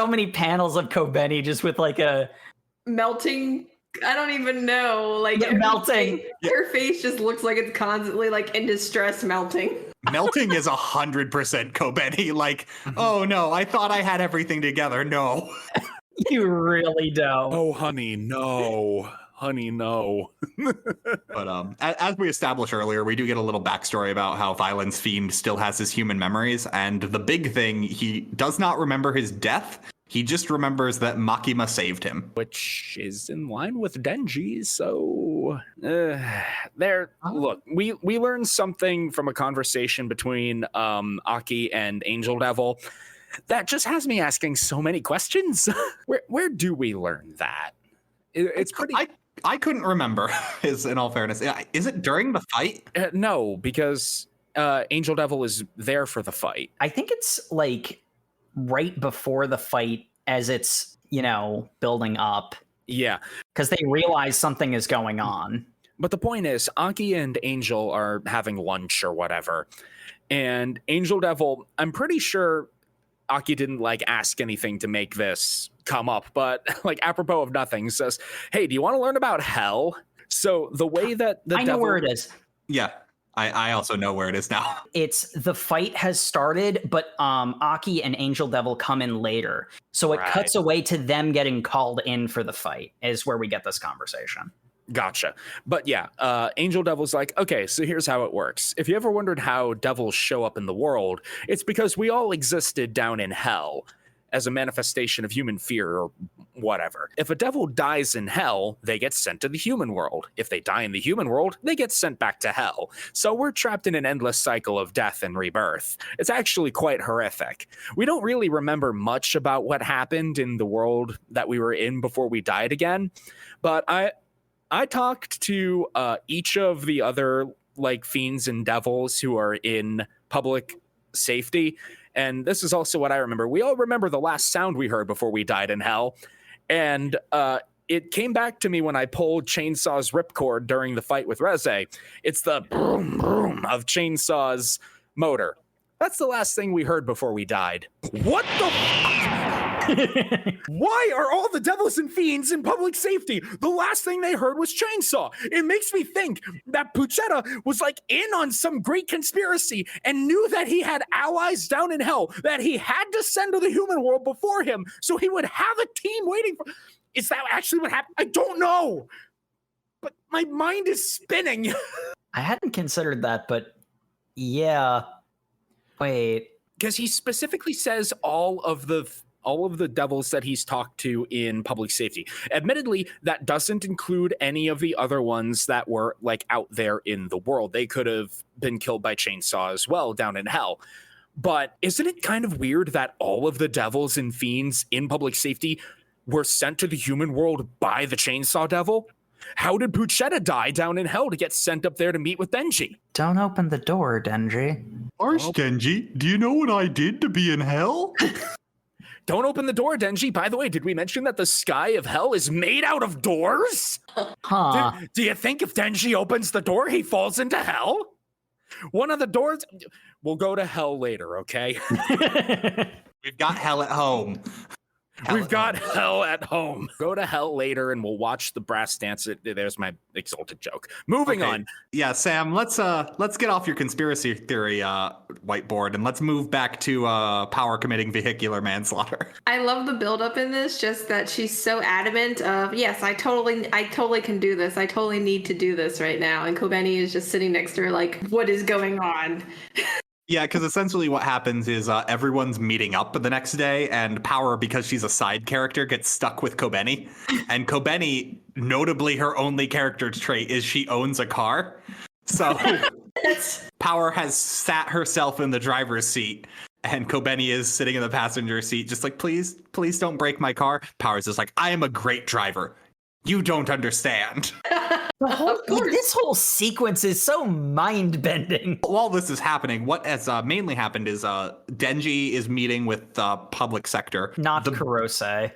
many panels of Kobeni just with like a melting. I don't even know. Like melting. Her face just looks like it's constantly like in distress melting. Melting is 100% Kobeni. Like, oh no, I thought I had everything together. No. You really don't. Oh, honey, no. Honey, no. But as we established earlier, we do get a little backstory about how Violence Fiend still has his human memories. And the big thing, he does not remember his death. He just remembers that Makima saved him. Which is in line with Denji, so... Look, we learned something from a conversation between Aki and Angel Devil that just has me asking so many questions. Where do we learn that? It's pretty... I couldn't remember, in all fairness. Is it during the fight? No, because Angel Devil is there for the fight. I think it's like right before the fight as it's, you know, building up. Yeah. Because they realize something is going on. But the point is, Aki and Angel are having lunch or whatever. And Angel Devil, I'm pretty sure Aki didn't like ask anything to make this come up, but like apropos of nothing says, hey, do you want to learn about hell? So the way that the I know where it is. Yeah, I also know where it is now. It's the fight has started, but Aki and Angel Devil come in later. So it cuts away to them getting called in for the fight is where we get this conversation. Gotcha. But yeah, Angel Devil's like, okay, so here's how it works. If you ever wondered how devils show up in the world, it's because we all existed down in hell as a manifestation of human fear or whatever. If a devil dies in hell, they get sent to the human world. If they die in the human world, they get sent back to hell. So we're trapped in an endless cycle of death and rebirth. It's actually quite horrific. We don't really remember much about what happened in the world that we were in before we died again, but I talked to each of the other like fiends and devils who are in public safety, and this is also what I remember. We all remember the last sound we heard before we died in hell, and it came back to me when I pulled Chainsaw's ripcord during the fight with Reze. It's the boom boom of Chainsaw's motor. That's the last thing we heard before we died. What the Why are all the devils and fiends in public safety? The last thing they heard was Chainsaw. It makes me think that Puchetta was like in on some great conspiracy and knew that he had allies down in hell that he had to send to the human world before him so he would have a team waiting for. Is that actually what happened? I don't know. But my mind is spinning. I hadn't considered that, but yeah. Wait. Because he specifically says all of the devils that he's talked to in public safety. Admittedly, that doesn't include any of the other ones that were like out there in the world. They could have been killed by Chainsaw as well down in hell. But isn't it kind of weird that all of the devils and fiends in public safety were sent to the human world by the Chainsaw Devil? How did Puchetta die down in hell to get sent up there to meet with Denji? Don't open the door, Denji. Denji, do you know what I did to be in hell? Don't open the door, Denji. By the way, did we mention that the sky of hell is made out of doors? Huh. Do you think if Denji opens the door, he falls into hell? One of the doors... We'll go to hell later, okay? We've got hell at home. We've got hell at home. Go to hell later and we'll watch the brass dance. There's my exalted joke. Moving on. Yeah, Sam, let's get off your conspiracy theory whiteboard and let's move back to power committing vehicular manslaughter. I love the buildup in this, just that she's so adamant of, yes, I totally can do this. I totally need to do this right now. And Kobeni is just sitting next to her like, what is going on? Yeah, because essentially what happens is everyone's meeting up the next day, and Power, because she's a side character, gets stuck with Kobeni. And Kobeni, notably her only character trait is she owns a car. So Power has sat herself in the driver's seat, and Kobeni is sitting in the passenger seat, just like, please don't break my car. Power's just like, I am a great driver. You don't understand. This whole sequence is so mind-bending. While this is happening, what has mainly happened is Denji is meeting with the public sector. Not Kurose.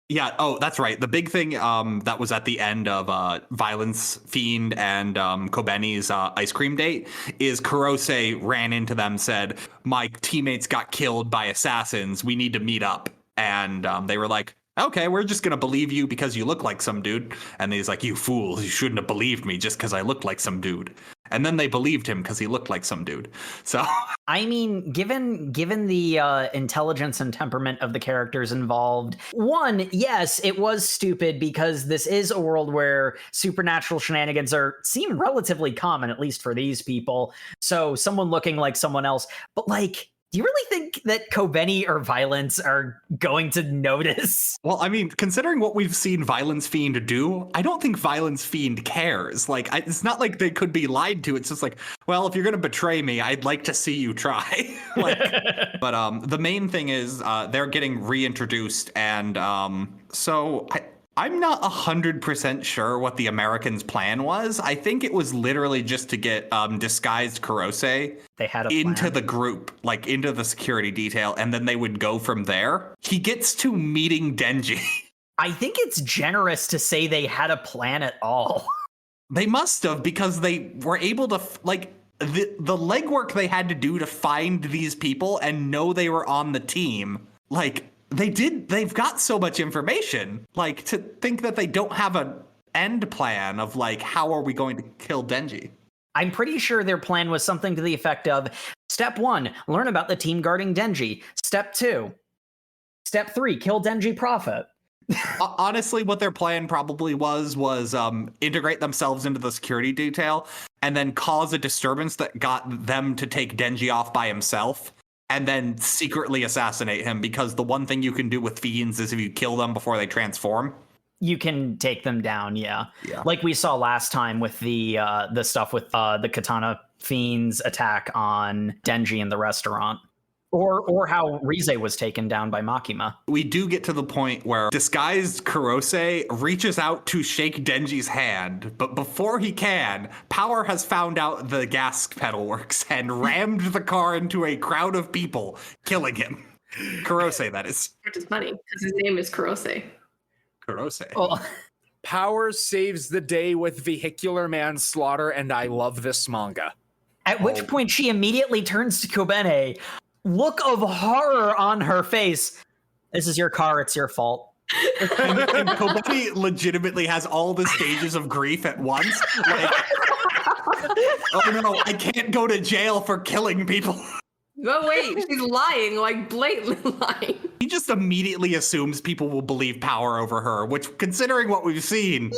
Yeah, oh, that's right. The big thing that was at the end of Violence Fiend and Kobeni's ice cream date is Kurose ran into them, said, my teammates got killed by assassins. We need to meet up. And they were like, okay, we're just going to believe you because you look like some dude. And he's like, you fools, you shouldn't have believed me just because I looked like some dude. And then they believed him because he looked like some dude. So, I mean, given the intelligence and temperament of the characters involved, one, yes, it was stupid because this is a world where supernatural shenanigans seem relatively common, at least for these people. So someone looking like someone else, but like, do you really think that Kobeni or Violence are going to notice? Well, I mean, considering what we've seen Violence Fiend do, I don't think Violence Fiend cares. Like, it's not like they could be lied to. It's just like, well, if you're going to betray me, I'd like to see you try. But the main thing is they're getting reintroduced. And so I'm not 100% sure what the Americans' plan was. I think it was literally just to get disguised Kurose into the group, like into the security detail, and then they would go from there. He gets to meeting Denji. I think it's generous to say they had a plan at all. They must have, because they were able to, like, the legwork they had to do to find these people and know they were on the team, like, they've got so much information. Like, to think that they don't have an end plan of, like, how are we going to kill Denji? I'm pretty sure their plan was something to the effect of, step 1, learn about the team guarding Denji. Step 2, step 3, kill Denji Prophet. Honestly, what their plan probably was integrate themselves into the security detail and then cause a disturbance that got them to take Denji off by himself and then secretly assassinate him, because the one thing you can do with fiends is if you kill them before they transform, you can take them down. Yeah. Like we saw last time with the stuff with the katana fiends attack on Denji in the restaurant. Or how Rize was taken down by Makima. We do get to the point where disguised Kurose reaches out to shake Denji's hand, but before he can, Power has found out the gas pedal works and rammed the car into a crowd of people, killing him. Kurose, that is. Which is funny, because his name is Kurose. Kurose. Oh. Power saves the day with vehicular manslaughter, and I love this manga. At which point she immediately turns to Kobene, look of horror on her face. This is your car, it's your fault. And Kobeni legitimately has all the stages of grief at once. Like, oh no, I can't go to jail for killing people. Oh wait, she's lying, like blatantly lying. He just immediately assumes people will believe Power over her, which, considering what we've seen,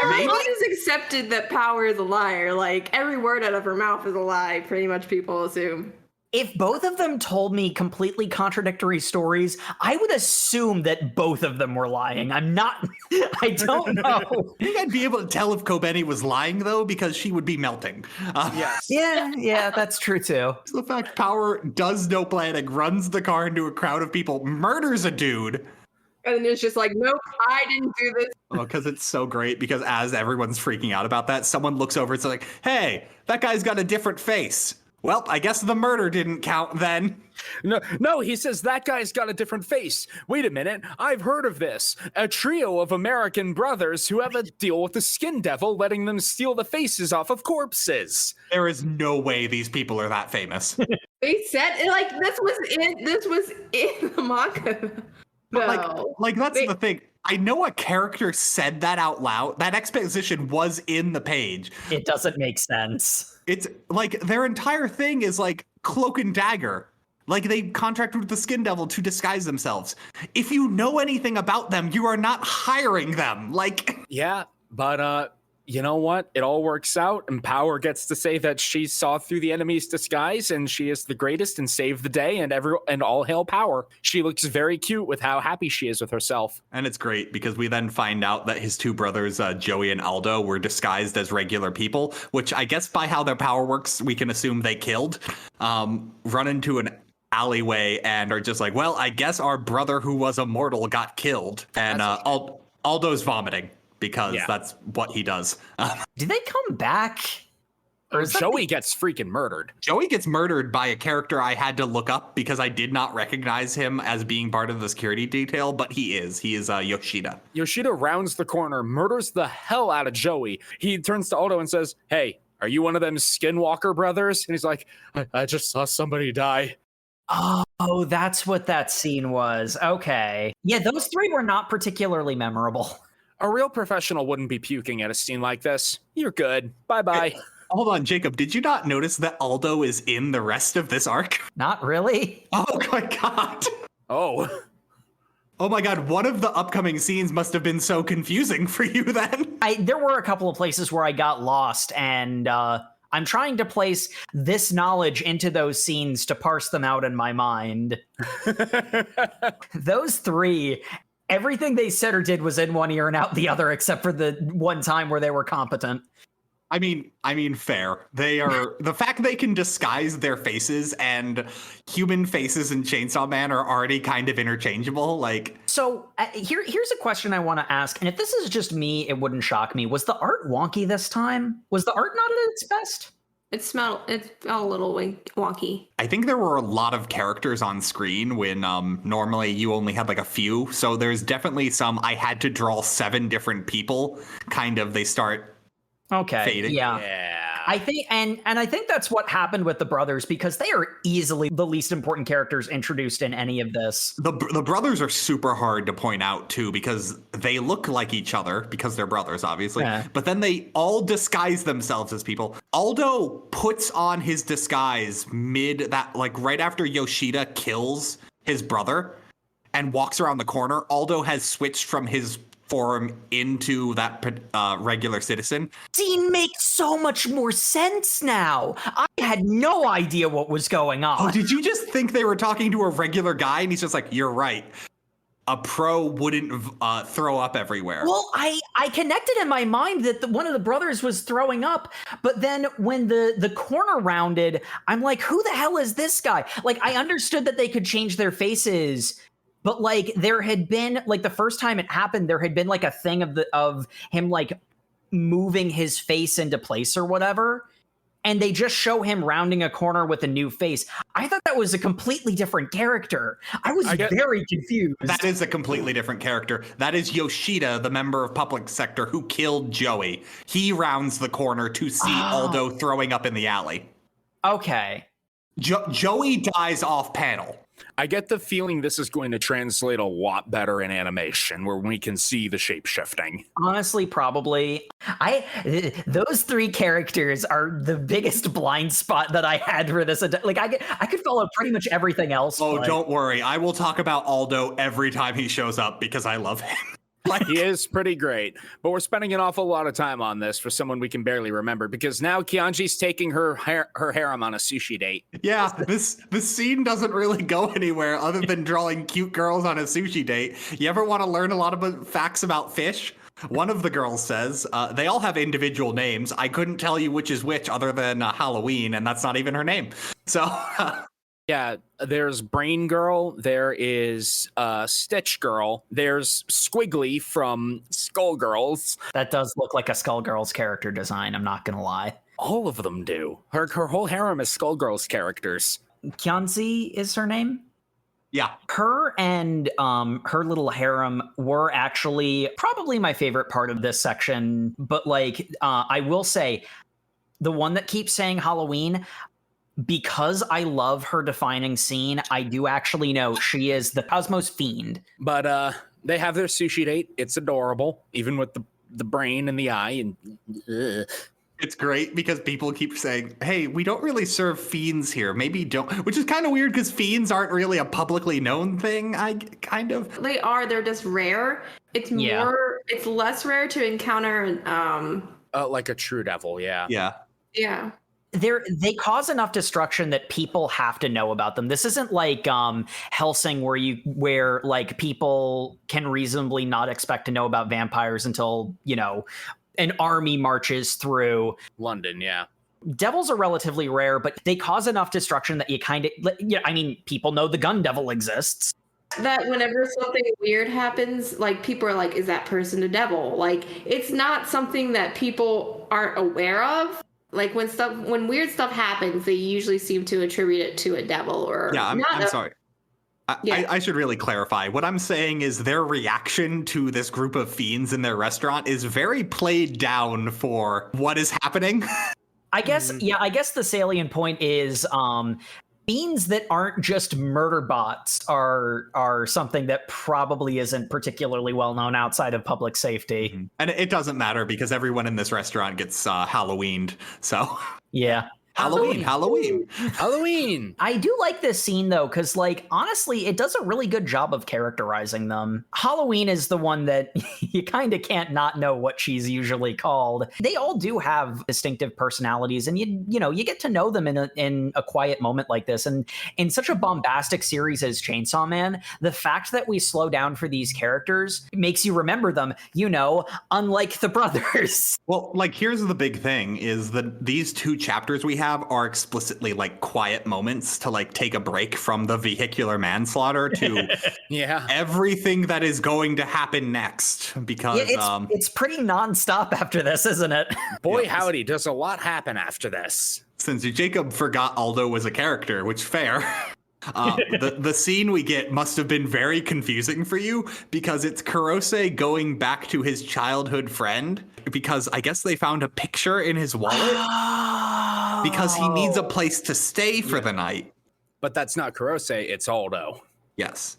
Everyone has accepted that Power is a liar. Like, every word out of her mouth is a lie, pretty much people assume. If both of them told me completely contradictory stories, I would assume that both of them were lying. I don't know. I think I'd be able to tell if Kobeni was lying, though, because she would be melting. Yes. Yeah, that's true, too. So the fact Power does no planning, runs the car into a crowd of people, murders a dude. And then it's just like, nope, I didn't do this. Well, because it's so great, because as everyone's freaking out about that, someone looks over and says, like, hey, that guy's got a different face. Well, I guess the murder didn't count then. No, he says that guy's got a different face. Wait a minute, I've heard of this. A trio of American brothers who have a deal with the skin devil, letting them steal the faces off of corpses. There is no way these people are that famous. They said, like, this was in the manga. No. Like that's the thing. I know a character said that out loud. That exposition was in the page. It doesn't make sense. It's like their entire thing is like cloak and dagger. Like they contracted with the Skin Devil to disguise themselves. If you know anything about them, you are not hiring them. Like, yeah, but you know what? It all works out, and Power gets to say that she saw through the enemy's disguise, and she is the greatest and saved the day, and all hail Power. She looks very cute with how happy she is with herself. And it's great because we then find out that his two brothers, Joey and Aldo, were disguised as regular people, which I guess by how their power works, we can assume they killed, run into an alleyway and are just like, well, I guess our brother who was immortal got killed. And Aldo's vomiting. Because that's what he does. Do they come back? Or Joey gets freaking murdered. Joey gets murdered by a character I had to look up because I did not recognize him as being part of the security detail, but he is. He is Yoshida. Yoshida rounds the corner, murders the hell out of Joey. He turns to Aldo and says, hey, are you one of them Skinwalker brothers? And he's like, I just saw somebody die. Oh, that's what that scene was. Okay. Yeah, those three were not particularly memorable. A real professional wouldn't be puking at a scene like this. You're good. Bye-bye. Hey, hold on, Jacob. Did you not notice that Aldo is in the rest of this arc? Not really. Oh, my God. Oh. Oh, my God. One of the upcoming scenes must have been so confusing for you then. There were a couple of places where I got lost, and I'm trying to place this knowledge into those scenes to parse them out in my mind. Those three... Everything they said or did was in one ear and out the other, except for the one time where they were competent. I mean, fair. They are the fact they can disguise their faces and human faces in Chainsaw Man are already kind of interchangeable. Like, so here's a question I want to ask, and if this is just me, it wouldn't shock me. Was the art wonky this time? Was the art not at its best? It felt a little wonky. I think there were a lot of characters on screen when normally you only had like a few. So there's definitely some I had to draw 7 different people. Kind of they start fading. Yeah. I think, and I think that's what happened with the brothers, because they are easily the least important characters introduced in any of this. The brothers are super hard to point out too, because they look like each other because they're brothers, obviously. Yeah. But then they all disguise themselves as people. Aldo puts on his disguise right after Yoshida kills his brother and walks around the corner. Aldo has switched from his form into that regular citizen. Scene makes so much more sense now. I had no idea what was going on. Oh, did you just think they were talking to a regular guy? And he's just like, you're right. A pro wouldn't throw up everywhere. Well, I connected in my mind that one of the brothers was throwing up, but then when the corner rounded, I'm like, who the hell is this guy? Like, I understood that they could change their faces, but like there had been, like, the first time it happened, there had been like a thing of him like moving his face into place or whatever. And they just show him rounding a corner with a new face. I thought that was a completely different character. I was very confused. That is a completely different character. That is Yoshida, the member of Public Sector who killed Joey. He rounds the corner to see Aldo throwing up in the alley. Okay. Joey dies off panel. I get the feeling this is going to translate a lot better in animation, where we can see the shape shifting. Honestly, probably. Those three characters are the biggest blind spot that I had for this. Like, I could follow pretty much everything else. Oh, don't worry. I will talk about Aldo every time he shows up because I love him. He is pretty great, but we're spending an awful lot of time on this for someone we can barely remember, because now Kianji's taking her harem on a sushi date. Yeah, this scene doesn't really go anywhere other than drawing cute girls on a sushi date. You ever want to learn a lot of facts about fish? One of the girls says, they all have individual names. I couldn't tell you which is which other than Halloween, and that's not even her name. So... Yeah, there's Brain Girl, there is Stitch Girl, there's Squiggly from Skullgirls. That does look like a Skullgirls character design, I'm not gonna lie. All of them do. Her whole harem is Skullgirls characters. Kyanzi is her name? Yeah. Her and her little harem were actually probably my favorite part of this section, but like, I will say, the one that keeps saying Halloween... Because I love her defining scene, I do actually know she is the Cosmos Fiend. But they have their sushi date. It's adorable, even with the brain and the eye. And it's great because people keep saying, hey, we don't really serve fiends here. Maybe don't, which is kind of weird because fiends aren't really a publicly known thing. They are. They're just rare. It's it's less rare to encounter like a true devil. Yeah. Yeah. Yeah. They cause enough destruction that people have to know about them. This isn't like Hellsing where like people can reasonably not expect to know about vampires until, you know, an army marches through London. Yeah. Devils are relatively rare, but they cause enough destruction that you kind of, I mean, people know the gun devil exists. That whenever something weird happens, like people are like, is that person a devil? Like, it's not something that people aren't aware of. Like when weird stuff happens, they usually seem to attribute it to a devil or... Yeah, I'm sorry. I should really clarify. What I'm saying is their reaction to this group of fiends in their restaurant is very played down for what is happening. I guess the salient point is fiends that aren't just murder bots are something that probably isn't particularly well known outside of public safety. Mm-hmm. And it doesn't matter because everyone in this restaurant gets Halloweened. So yeah. Halloween. I do like this scene though, because like honestly, it does a really good job of characterizing them. Halloween is the one that you kind of can't not know what she's usually called. They all do have distinctive personalities, and you know you get to know them in a quiet moment like this. And in such a bombastic series as Chainsaw Man, the fact that we slow down for these characters makes you remember them. You know, unlike the brothers. Well, like here's the big thing: is that these two chapters we have are explicitly like quiet moments to like take a break from the vehicular manslaughter to everything that is going to happen next, because it's pretty nonstop after this, isn't it? Boy howdy, does a lot happen after this. Since Jacob forgot Aldo was a character, which fair. The scene we get must have been very confusing for you because it's Kurose going back to his childhood friend because I guess they found a picture in his wallet. because he needs a place to stay for the night. But that's not Kurose, it's Aldo. Yes.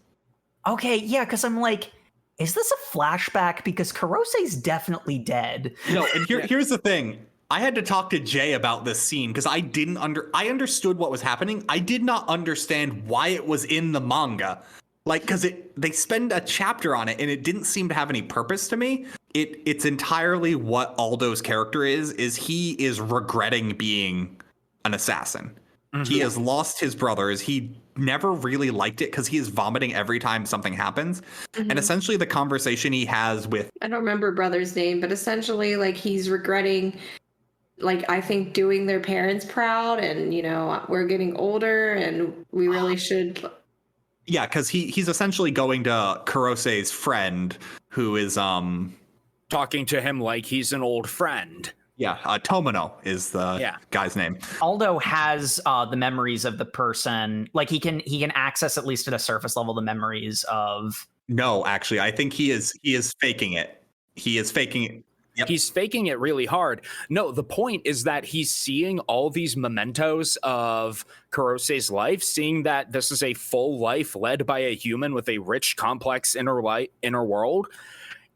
Okay, yeah, because I'm like, is this a flashback? Because Kurose's definitely dead. No, and here's the thing. I had to talk to Jay about this scene because I understood what was happening. I did not understand why it was in the manga. Like, because they spend a chapter on it and it didn't seem to have any purpose to me. It's entirely what Aldo's character is he is regretting being an assassin. Mm-hmm. He has lost his brothers. He never really liked it because he is vomiting every time something happens. Mm-hmm. And essentially the conversation he has with... I don't remember brother's name, but essentially like he's regretting... like, I think doing their parents proud and, you know, we're getting older and we really should. Yeah, because he's essentially going to Kurose's friend who is talking to him like he's an old friend. Yeah, Tomino is the guy's name. Aldo has the memories of the person. Like he can access, at least at a surface level, the memories of... No, actually, I think he is faking it. He is faking it. Yep. He's faking it really hard. No, the point is that he's seeing all these mementos of Kurose's life, seeing that this is a full life led by a human with a rich, complex inner world.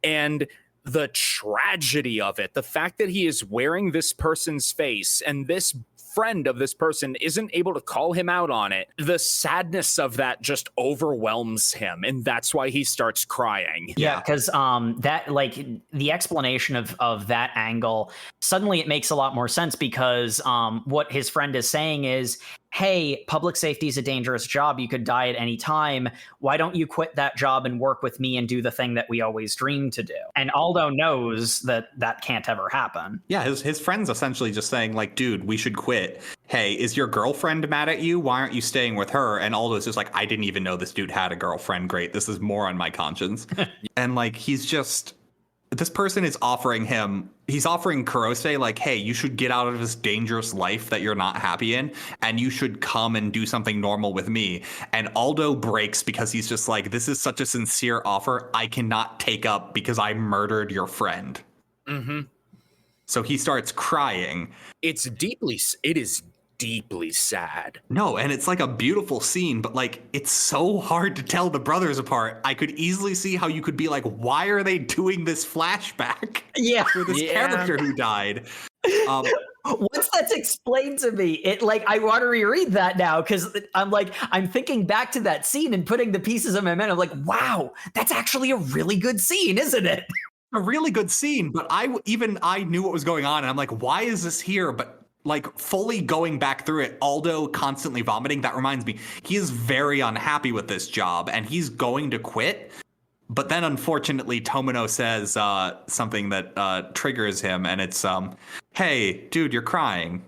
And the tragedy of it, the fact that he is wearing this person's face and this friend of this person isn't able to call him out on it, the sadness of that just overwhelms him, and that's why he starts crying. Yeah, because that, like, the explanation of that angle, suddenly it makes a lot more sense, because what his friend is saying is, hey, public safety is a dangerous job. You could die at any time. Why don't you quit that job and work with me and do the thing that we always dreamed to do? And Aldo knows that that can't ever happen. Yeah, his friend's essentially just saying, like, dude, we should quit. Hey, is your girlfriend mad at you? Why aren't you staying with her? And Aldo's just like, I didn't even know this dude had a girlfriend. Great. This is more on my conscience. And, like, he's just... this person is offering Kurose, like, hey, you should get out of this dangerous life that you're not happy in, and you should come and do something normal with me. And Aldo breaks because he's just like, this is such a sincere offer I cannot take up because I murdered your friend. Mm-hmm. So he starts crying. It is deeply sad. No, and it's like a beautiful scene, but like it's so hard to tell the brothers apart. I could easily see how you could be like, why are they doing this flashback? Yeah, for this character who died. Once that's explained to me, it like I want to reread that now, because I'm thinking back to that scene and putting the pieces of my mind. I'm like, wow, that's actually a really good scene, isn't it? A really good scene, but I knew what was going on, and I'm like, why is this here? But like fully going back through it, Aldo constantly vomiting. That reminds me, he is very unhappy with this job and he's going to quit. But then unfortunately, Tomino says something that triggers him. And it's, hey, dude, you're crying.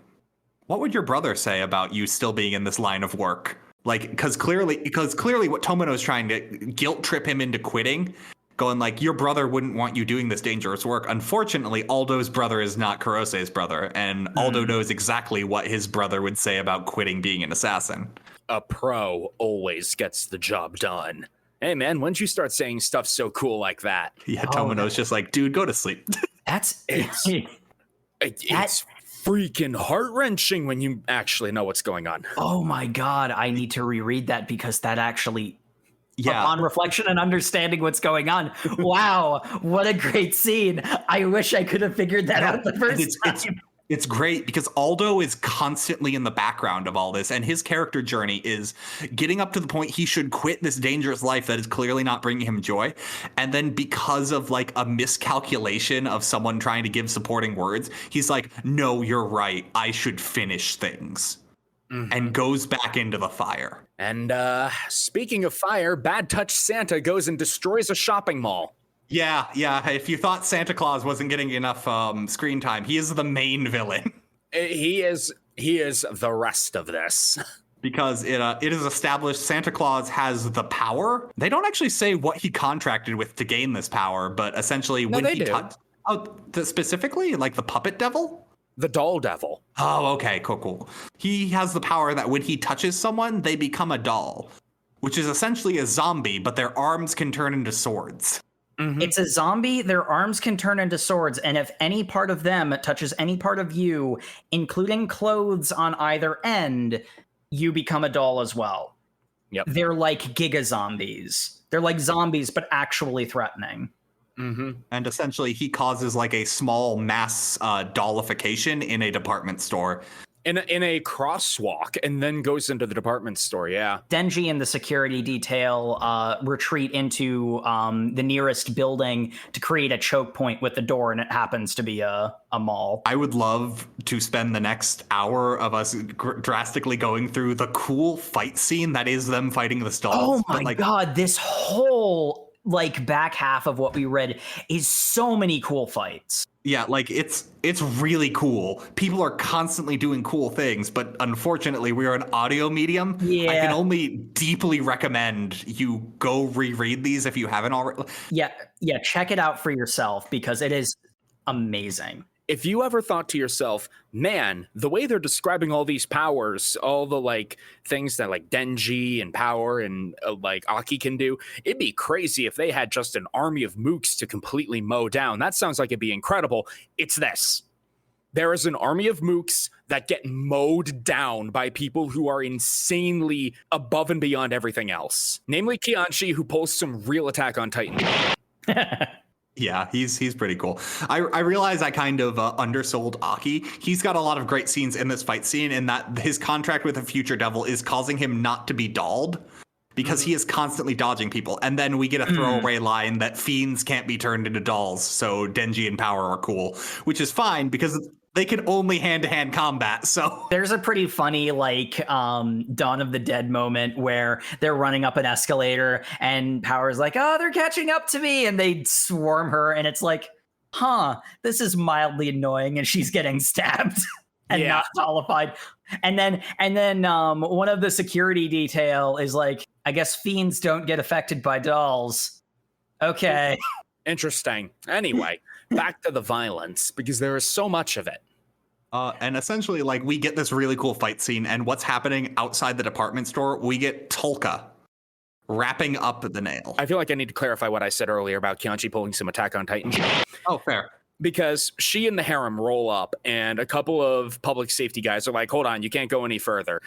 What would your brother say about you still being in this line of work? Like, because clearly what Tomino is trying to guilt trip him into quitting, going like, your brother wouldn't want you doing this dangerous work. Unfortunately, Aldo's brother is not Kurose's brother, and Aldo knows exactly what his brother would say about quitting being an assassin. A pro always gets the job done. Hey man, when'd you start saying stuff so cool like that? Yeah, Tomino's just like, dude, go to sleep. It's freaking heart-wrenching when you actually know what's going on. Oh my god, I need to reread that, because that actually... yeah. Upon reflection and understanding what's going on. Wow, what a great scene. I wish I could have figured that out the first time. It's great because Aldo is constantly in the background of all this, and his character journey is getting up to the point he should quit this dangerous life that is clearly not bringing him joy. And then because of like a miscalculation of someone trying to give supporting words, he's like, no, you're right. I should finish things. Mm-hmm. And goes back into the fire. And speaking of fire, Bad Touch Santa goes and destroys a shopping mall. Yeah. If you thought Santa Claus wasn't getting enough screen time, he is the main villain. He is the rest of this. Because it is established Santa Claus has the power. They don't actually say what he contracted with to gain this power, but essentially specifically like the puppet devil? The doll devil. Oh, okay, cool. He has the power that when he touches someone, they become a doll, which is essentially a zombie, but their arms can turn into swords. It's a zombie. Their arms can turn into swords. And if any part of them touches any part of you, including clothes on either end, you become a doll as well. Yep. They're like giga zombies. They're like zombies, but actually threatening. And essentially, he causes like a small mass dollification in a department store. In a crosswalk, and then goes into the department store. Yeah. Denji and the security detail retreat into the nearest building to create a choke point with the door, and it happens to be a mall. I would love to spend the next hour of us drastically going through the cool fight scene that is them fighting the stalls. Oh my god, this whole like back half of what we read is so many cool fights. Yeah, like it's really cool. People are constantly doing cool things, but unfortunately, we are an audio medium. Yeah. I can only deeply recommend you go reread these if you haven't already. Yeah, check it out for yourself because it is amazing. If you ever thought to yourself, man, the way they're describing all these powers, all the like things that like Denji and Power and like Aki can do, it'd be crazy if they had just an army of mooks to completely mow down. That sounds like it'd be incredible. It's this. There is an army of mooks that get mowed down by people who are insanely above and beyond everything else. Namely Kianchi, who pulls some real Attack on Titan. Yeah, he's pretty cool. I realize I kind of undersold Aki. He's got a lot of great scenes in this fight scene, and that his contract with a future devil is causing him not to be dolled because he is constantly dodging people. And then we get a throwaway line that fiends can't be turned into dolls, so Denji and Power are cool, which is fine because they can only hand-to-hand combat, so... There's a pretty funny, like, Dawn of the Dead moment where they're running up an escalator and Power's like, oh, they're catching up to me, and they swarm her, and it's like, this is mildly annoying, and she's getting stabbed and not dollified. And then one of the security detail is like, I guess fiends don't get affected by dolls. Okay. Interesting. Anyway, back to the violence, because there is so much of it. And essentially, like, we get this really cool fight scene, and what's happening outside the department store, we get Tolka wrapping up the nail. I feel like I need to clarify what I said earlier about Kianchi pulling some Attack on Titan. Oh, fair. Because she and the harem roll up, and a couple of public safety guys are like, hold on, you can't go any further.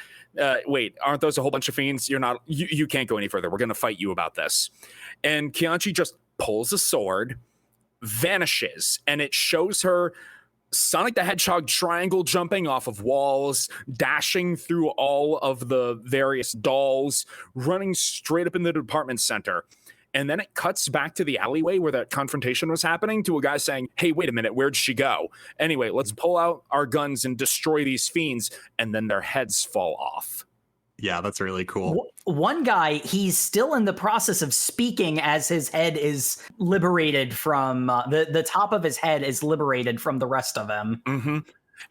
Wait, aren't those a whole bunch of fiends? You can't go any further. We're going to fight you about this. And Kianchi just pulls a sword, vanishes, and it shows her Sonic the Hedgehog triangle jumping off of walls, dashing through all of the various dolls, running straight up in the department center. And then it cuts back to the alleyway where that confrontation was happening to a guy saying, hey, wait a minute, where'd she go? Anyway, let's pull out our guns and destroy these fiends. And then their heads fall off. Yeah, that's really cool. One guy, he's still in the process of speaking as his head is liberated from the top of his head is liberated from the rest of him. Mm-hmm.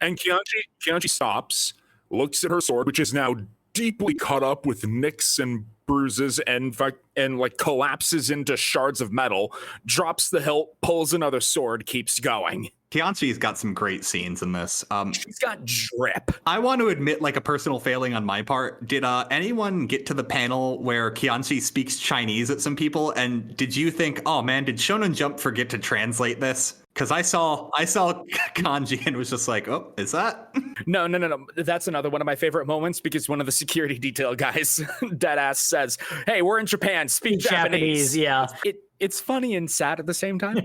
And Kianchi stops, looks at her sword, which is now deeply cut up with nicks and bruises, and like collapses into shards of metal, drops the hilt, pulls another sword, keeps going. Kianchi's got some great scenes in this. She's got drip. I want to admit, like, a personal failing on my part. Did anyone get to the panel where Kianchi speaks Chinese at some people? And did you think, oh man, did Shonen Jump forget to translate this? Because I saw kanji and was just like, oh, is that? No. That's another one of my favorite moments, because one of the security detail guys, deadass, says, hey, we're in Japan, speak Japanese. Yeah. It's funny and sad at the same time.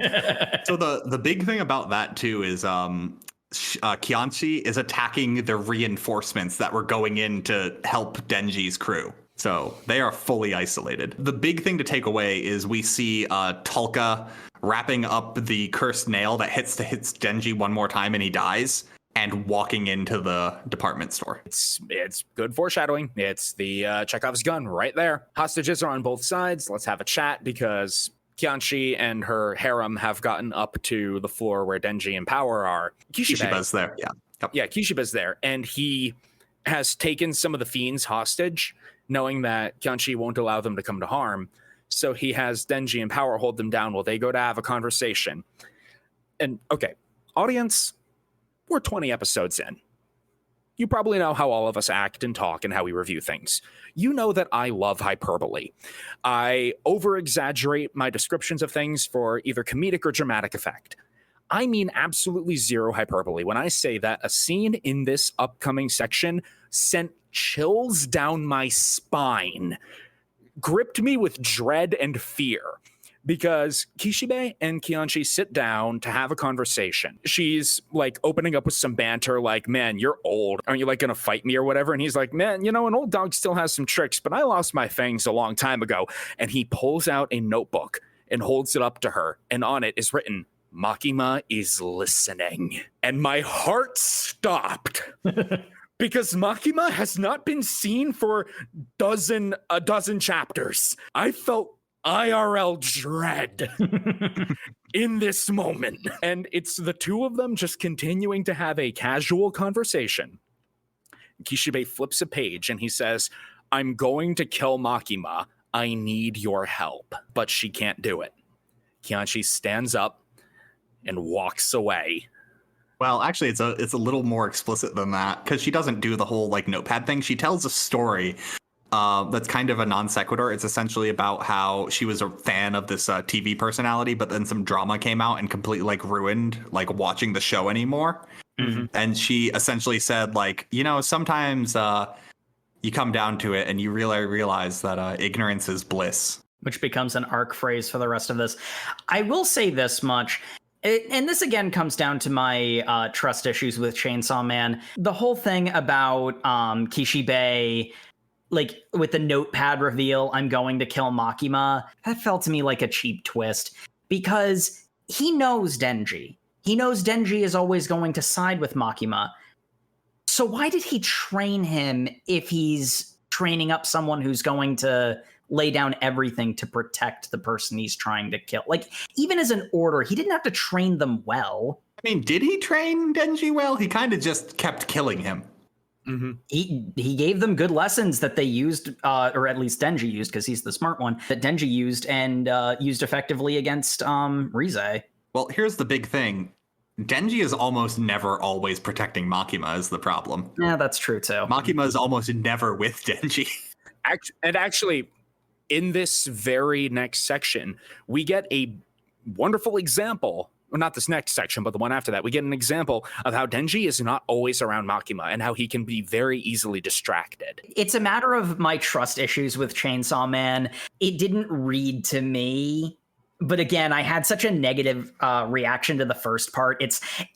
So the big thing about that too is Kianchi is attacking the reinforcements that were going in to help Denji's crew. So they are fully isolated. The big thing to take away is we see Tolka wrapping up the cursed nail that hits Denji one more time and he dies, and walking into the department store. It's good foreshadowing. It's the Chekhov's gun right there. Hostages are on both sides. Let's have a chat, because Kianchi and her harem have gotten up to the floor where Denji and Power are. Kishiba's there, yeah. Yep. Yeah, Kishiba's there, and he has taken some of the fiends hostage, knowing that Kianchi won't allow them to come to harm. So he has Denji and Power hold them down while they go to have a conversation. And okay, audience, we're 20 episodes in. you probably know how all of us act and talk and how we review things. You know that I love hyperbole. I over-exaggerate my descriptions of things for either comedic or dramatic effect. I mean absolutely zero hyperbole when I say that a scene in this upcoming section sent chills down my spine, gripped me with dread and fear. Because Kishibe and Kianchi sit down to have a conversation. She's like opening up with some banter like, man, you're old. Aren't you like going to fight me or whatever? And he's like, man, you know, an old dog still has some tricks, but I lost my fangs a long time ago. And he pulls out a notebook and holds it up to her. And on it is written, Makima is listening. And my heart stopped. Because Makima has not been seen for a dozen chapters. I felt IRL dread in this moment. And it's the two of them just continuing to have a casual conversation. Kishibe flips a page and he says, I'm going to kill Makima. I need your help. But she can't do it. Kianchi stands up and walks away. Well, actually, it's a little more explicit than that, because she doesn't do the whole like notepad thing. She tells a story that's kind of a non sequitur. It's essentially about how she was a fan of this TV personality, but then some drama came out and completely like ruined like watching the show anymore. Mm-hmm. And she essentially said like, you know, sometimes you come down to it and you really realize that ignorance is bliss. Which becomes an arc phrase for the rest of this. I will say this much. And this again comes down to my trust issues with Chainsaw Man. The whole thing about Kishibe, like with the notepad reveal, I'm going to kill Makima, that felt to me like a cheap twist because he knows Denji. He knows Denji is always going to side with Makima. So why did he train him if he's training up someone who's going to lay down everything to protect the person he's trying to kill? Like, even as an order, he didn't have to train them well. I mean, did he train Denji well? He kind of just kept killing him. Mm-hmm. He gave them good lessons that they used, or at least Denji used, because he's the smart one, that Denji used and used effectively against Rize. Well, here's the big thing. Denji is almost never always protecting Makima is the problem. Yeah, that's true, too. Makima is almost never with Denji. And actually, in this very next section, we get a wonderful example. Well, not this next section, but the one after that. We get an example of how Denji is not always around Makima and how he can be very easily distracted. It's a matter of my trust issues with Chainsaw Man. It didn't read to me. But again, I had such a negative reaction to the first part.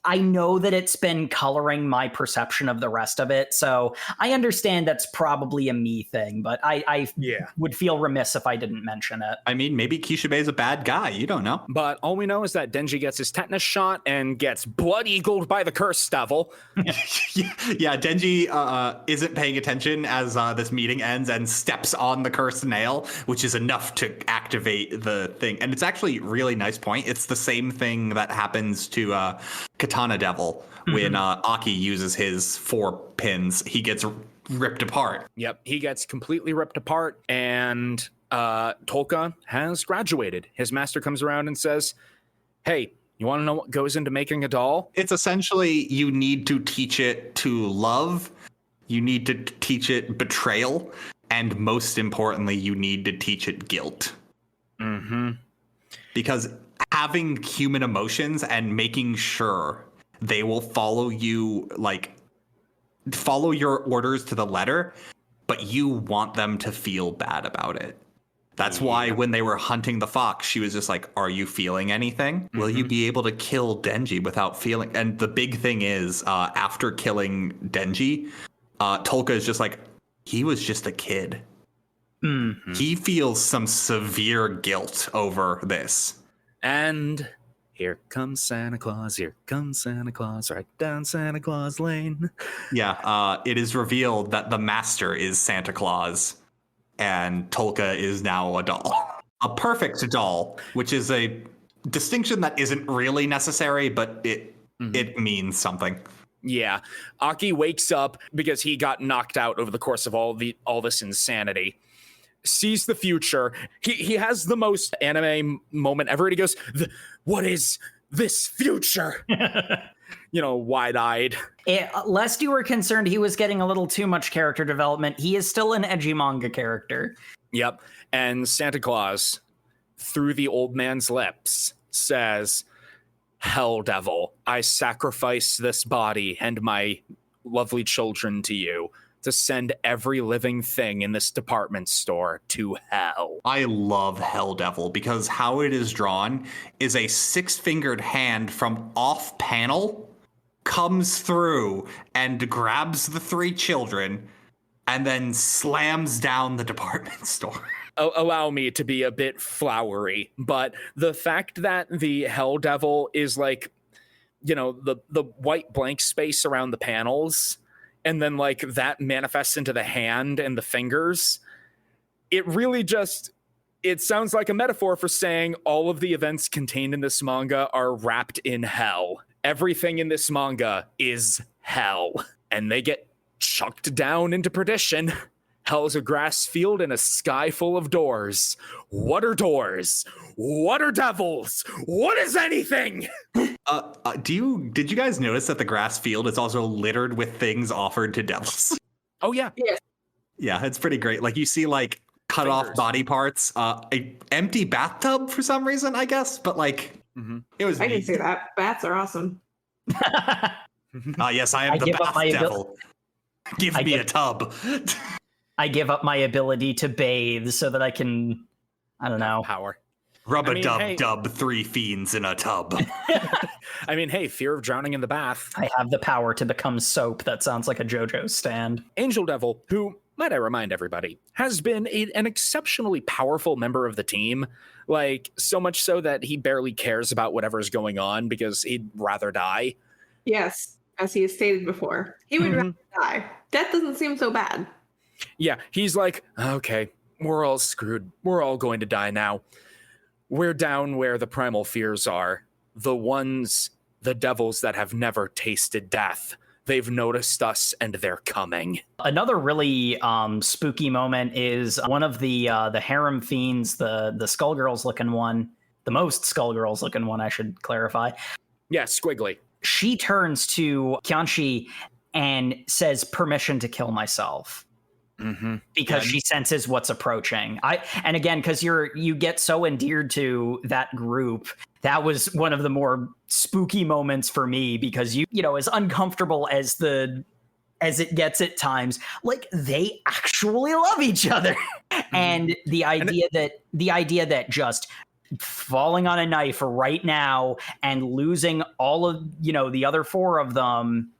I know that it's been coloring my perception of the rest of it. So I understand that's probably a me thing, but I would feel remiss if I didn't mention it. I mean, maybe Kishibe's a bad guy. You don't know. But all we know is that Denji gets his tetanus shot and gets blood-eagled by the curse devil. Yeah, Denji isn't paying attention as this meeting ends and steps on the cursed nail, which is enough to activate the thing. And it's actually really nice point. It's the same thing that happens to Katana Devil when Aki uses his 4 pins. He gets ripped apart. Yep, he gets completely ripped apart, and Tolka has graduated. His master comes around and says, hey, you want to know what goes into making a doll? It's essentially you need to teach it to love, you need to teach it betrayal, and most importantly, you need to teach it guilt. Mm-hmm. Because having human emotions and making sure they will follow you, like, follow your orders to the letter, but you want them to feel bad about it. That's why when they were hunting the fox, she was just like, are you feeling anything? Mm-hmm. Will you be able to kill Denji without feeling? And the big thing is, after killing Denji, Tolka is just like, he was just a kid. Mm-hmm. He feels some severe guilt over this. And here comes Santa Claus, right down Santa Claus Lane. Yeah, it is revealed that the master is Santa Claus, and Tolka is now a doll. A perfect doll, which is a distinction that isn't really necessary, but it means something. Yeah, Aki wakes up because he got knocked out over the course of all this insanity. Sees the future. He has the most anime moment ever. And he goes, "What is this future?" wide-eyed. Lest you were concerned he was getting a little too much character development, he is still an edgy manga character. Yep. And Santa Claus, through the old man's lips, says, "Hell devil, I sacrifice this body and my lovely children to you to send every living thing in this department store to hell." I love Hell Devil because how it is drawn is a 6-fingered hand from off panel comes through and grabs the 3 children and then slams down the department store. Allow me to be a bit flowery, but the fact that the Hell Devil is like, the white blank space around the panels, and then like that manifests into the hand and the fingers, it really it sounds like a metaphor for saying all of the events contained in this manga are wrapped in hell. Everything in this manga is hell, and they get chucked down into perdition. Hell's a grass field and a sky full of doors. What are doors? What are devils? What is anything? Did you guys notice that the grass field is also littered with things offered to devils? Oh yeah. Yes. Yeah, it's pretty great. Like you see like cut Fingers. off body parts, a empty bathtub for some reason, I guess, but like it was I can neat. see that. Bats are awesome. Yes, I am the give up bath my devil. Give me a tub. I give up my ability to bathe so that I can, I don't know. Power. Rub-a-dub-dub, 3 fiends in a tub. I mean, hey, fear of drowning in the bath. I have the power to become soap. That sounds like a JoJo stand. Angel Devil, who, might I remind everybody, has been an exceptionally powerful member of the team. Like, so much so that he barely cares about whatever's going on because he'd rather die. Yes, as he has stated before. He would rather die. Death doesn't seem so bad. Yeah, he's like, okay, we're all screwed. We're all going to die now. We're down where the primal fears are. The devils that have never tasted death. They've noticed us and they're coming. Another really spooky moment is one of the harem fiends, the Skullgirls looking one, the most Skullgirls looking one, I should clarify. Yeah, squiggly. She turns to Kyanshi and says, "Permission to kill myself." Because she senses what's approaching. And again, because you get so endeared to that group, that was one of the more spooky moments for me, because you know, as uncomfortable as it gets at times, like, they actually love each other. And the idea that just falling on a knife right now and losing all of, the other 4 of them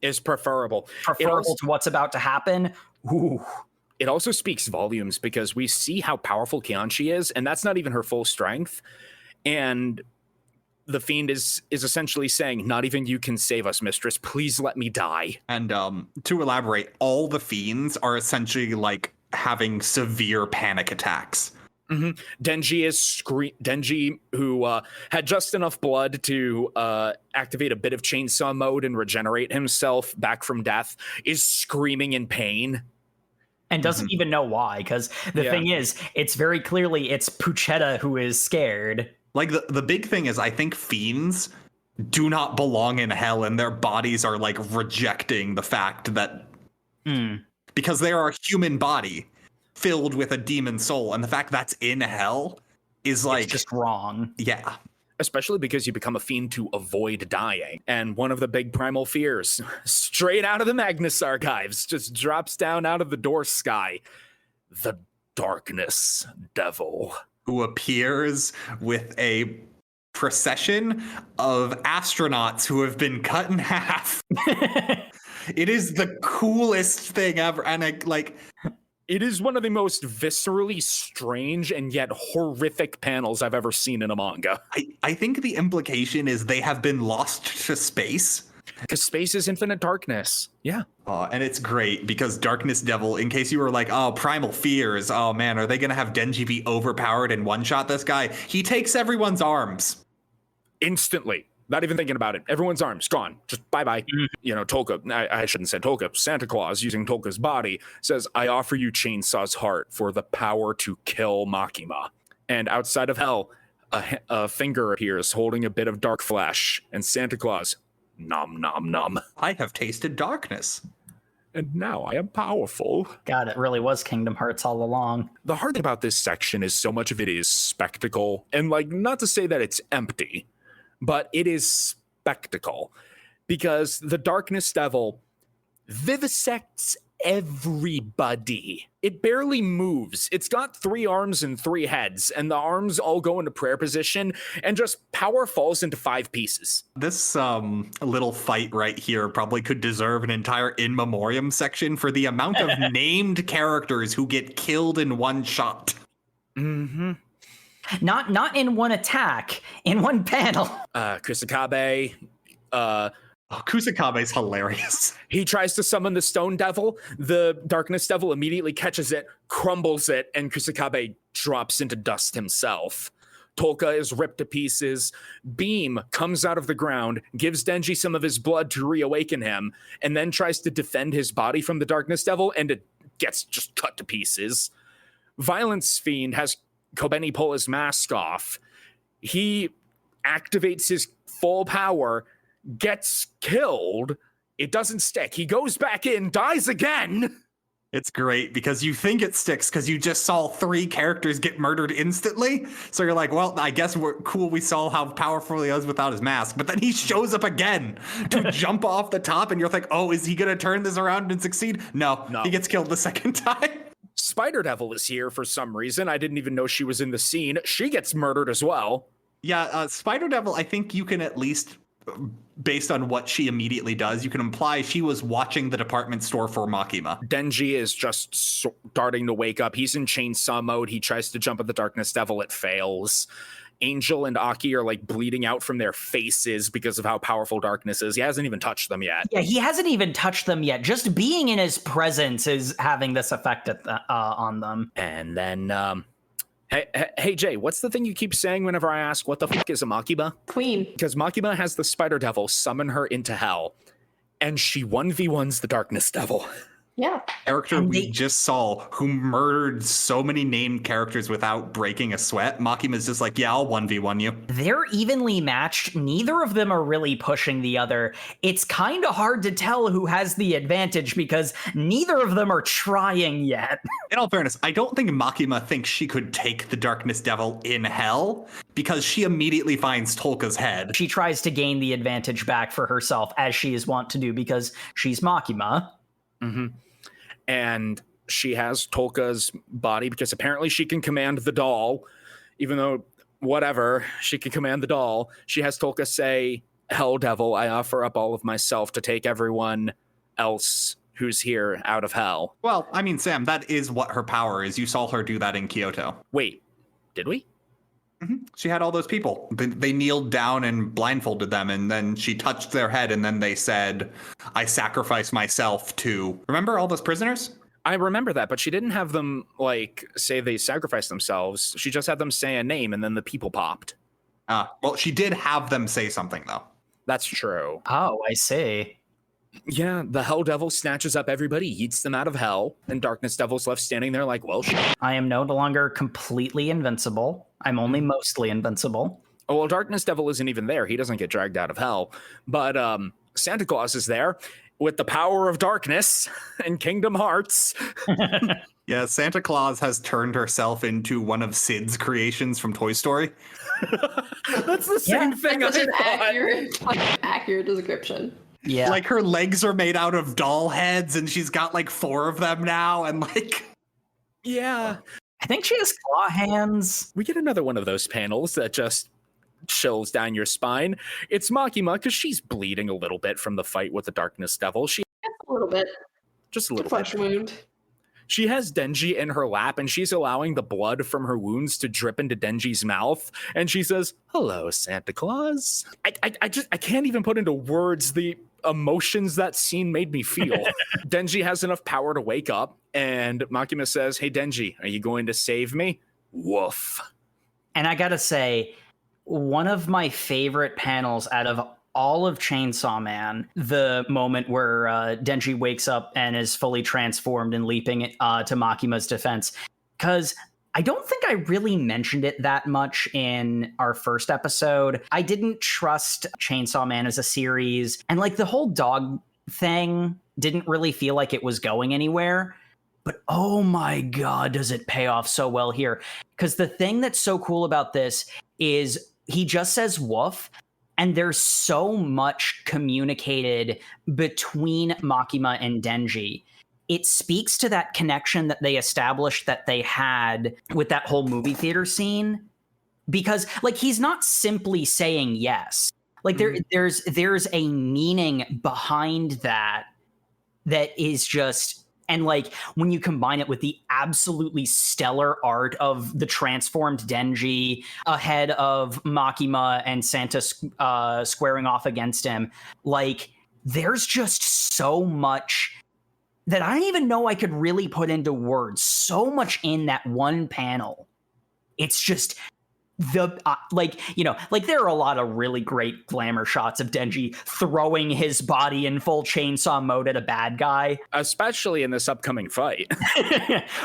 is preferable to what's about to happen. Ooh. It also speaks volumes because we see how powerful Kyanshi is, and that's not even her full strength. And the fiend is essentially saying, not even you can save us, mistress. Please let me die. And to elaborate, all the fiends are essentially like having severe panic attacks. Denji, who had just enough blood to activate a bit of chainsaw mode and regenerate himself back from death, is screaming in pain. And doesn't even know why, because the thing is, it's very clearly it's Puchetta who is scared. Like, the big thing is, I think fiends do not belong in hell, and their bodies are, like, rejecting the fact that... Because they are a human body filled with a demon soul, and the fact that's in hell is, like... It's just wrong. Yeah. Especially because you become a fiend to avoid dying. And one of the big primal fears, straight out of the Magnus archives, just drops down out of the door sky. The Darkness Devil. Who appears with a procession of astronauts who have been cut in half. It is the coolest thing ever. And it is one of the most viscerally strange and yet horrific panels I've ever seen in a manga. I think the implication is they have been lost to space. Because space is infinite darkness. Yeah. And it's great because Darkness Devil, in case you were like, oh, primal fears, oh man, are they going to have Denji be overpowered and one-shot this guy? He takes everyone's arms. Instantly. Not even thinking about it. Everyone's arms gone. Just bye-bye. Tolka, I shouldn't say Tolka, Santa Claus, using Tolka's body, says, I offer you Chainsaw's heart for the power to kill Makima. And outside of hell, a finger appears holding a bit of dark flesh. And Santa Claus Nom nom nom. I have tasted darkness. And now I am powerful. God, it really was Kingdom Hearts all along. The hard thing about this section is so much of it is spectacle. And like, not to say that it's empty, but it is spectacle. Because the Darkness Devil vivisects everybody. It barely moves. It's got 3 arms and 3 heads, and the arms all go into prayer position, and just power falls into 5 pieces. This little fight right here probably could deserve an entire in memoriam section for the amount of named characters who get killed in one shot. Mm-hmm. Not in one attack, in one panel. Kusakabe, Kusakabe's hilarious. he tries to summon the Stone Devil. The Darkness Devil immediately catches it, crumbles it, and Kusakabe drops into dust himself. Tolka is ripped to pieces. Beam comes out of the ground, gives Denji some of his blood to reawaken him, and then tries to defend his body from the Darkness Devil, and it gets just cut to pieces. Violence Fiend has Kobeni pull his mask off. He activates his full power, gets killed. It doesn't stick. He goes back in, dies again. It's great because you think it sticks because you just saw 3 characters get murdered instantly. So you're like, well, I guess we're cool. We saw how powerful he is without his mask. But then he shows up again to jump off the top. And you're like, oh, is he going to turn this around and succeed? No, he gets killed the second time. Spider Devil is here for some reason. I didn't even know she was in the scene. She gets murdered as well. Yeah, Spider Devil, I think you can at least, based on what she immediately does, you can imply she was watching the department store for Makima. Denji is just starting to wake up. He's in chainsaw mode. He tries to jump at the Darkness Devil. It fails. Angel and Aki are like bleeding out from their faces because of how powerful Darkness is. He hasn't even touched them yet. Yeah, he hasn't even touched them yet. Just being in his presence is having this effect on them. And then, hey, Jay, what's the thing you keep saying whenever I ask what the fuck is a Makima? Queen. Because Makima has the Spider Devil summon her into hell, and she 1v1s the Darkness Devil. Yeah. Character we just saw who murdered so many named characters without breaking a sweat. Makima's just like, yeah, I'll 1v1 you. They're evenly matched. Neither of them are really pushing the other. It's kind of hard to tell who has the advantage because neither of them are trying yet. In all fairness, I don't think Makima thinks she could take the Darkness Devil in hell because she immediately finds Tolka's head. She tries to gain the advantage back for herself, as she is wont to do because she's Makima. Mm-hmm. And she has Tolka's body because apparently she can command the doll, even though whatever, she can command the doll. She has Tolka say, Hell Devil, I offer up all of myself to take everyone else who's here out of hell. Well, I mean, Sam, that is what her power is. You saw her do that in Kyoto. Wait, did we? Mm-hmm. She had all those people. They kneeled down and blindfolded them, and then she touched their head, and then they said, I sacrifice myself to... Remember all those prisoners? I remember that, but she didn't have them, like, say they sacrificed themselves. She just had them say a name, and then the people popped. Well, she did have them say something, though. That's true. Oh, I see. Yeah, the Hell Devil snatches up everybody, eats them out of hell, and Darkness Devil's left standing there like, well, shit. I am no longer completely invincible. I'm only mostly invincible. Oh, well, Darkness Devil isn't even there. He doesn't get dragged out of hell. But Santa Claus is there with the power of darkness and Kingdom Hearts. Yeah, Santa Claus has turned herself into one of Sid's creations from Toy Story. That's the same thing That's I an thought. accurate description. Yeah. Like, her legs are made out of doll heads, and she's got, like, 4 of them now, and, like... Yeah. I think she has claw hands. We get another one of those panels that just chills down your spine. It's Makima, because she's bleeding a little bit from the fight with the Darkness Devil. Just a little bit. Just a It's a little flesh bit. wound. She has Denji in her lap, and she's allowing the blood from her wounds to drip into Denji's mouth. And she says, hello, Santa Claus. I can't even put into words the emotions that scene made me feel. Denji has enough power to wake up, and Makima says, hey, Denji, are you going to save me? Woof. And I gotta say, one of my favorite panels out of all of Chainsaw Man, the moment where Denji wakes up and is fully transformed and leaping to Makima's defense. Because I don't think I really mentioned it that much in our first episode. I didn't trust Chainsaw Man as a series, and like the whole dog thing didn't really feel like it was going anywhere. But oh my God, does it pay off so well here? Because the thing that's so cool about this is he just says woof, and there's so much communicated between Makima and Denji. It speaks to that connection that they established that they had with that whole movie theater scene. Because like he's not simply saying yes. Like there's a meaning behind that is just, and like when you combine it with the absolutely stellar art of the transformed Denji ahead of Makima and Santa squaring off against him, like there's just so much that I don't even know I could really put into words. So much in that one panel. It's just the like there are a lot of really great glamour shots of Denji throwing his body in full chainsaw mode at a bad guy, especially in this upcoming fight.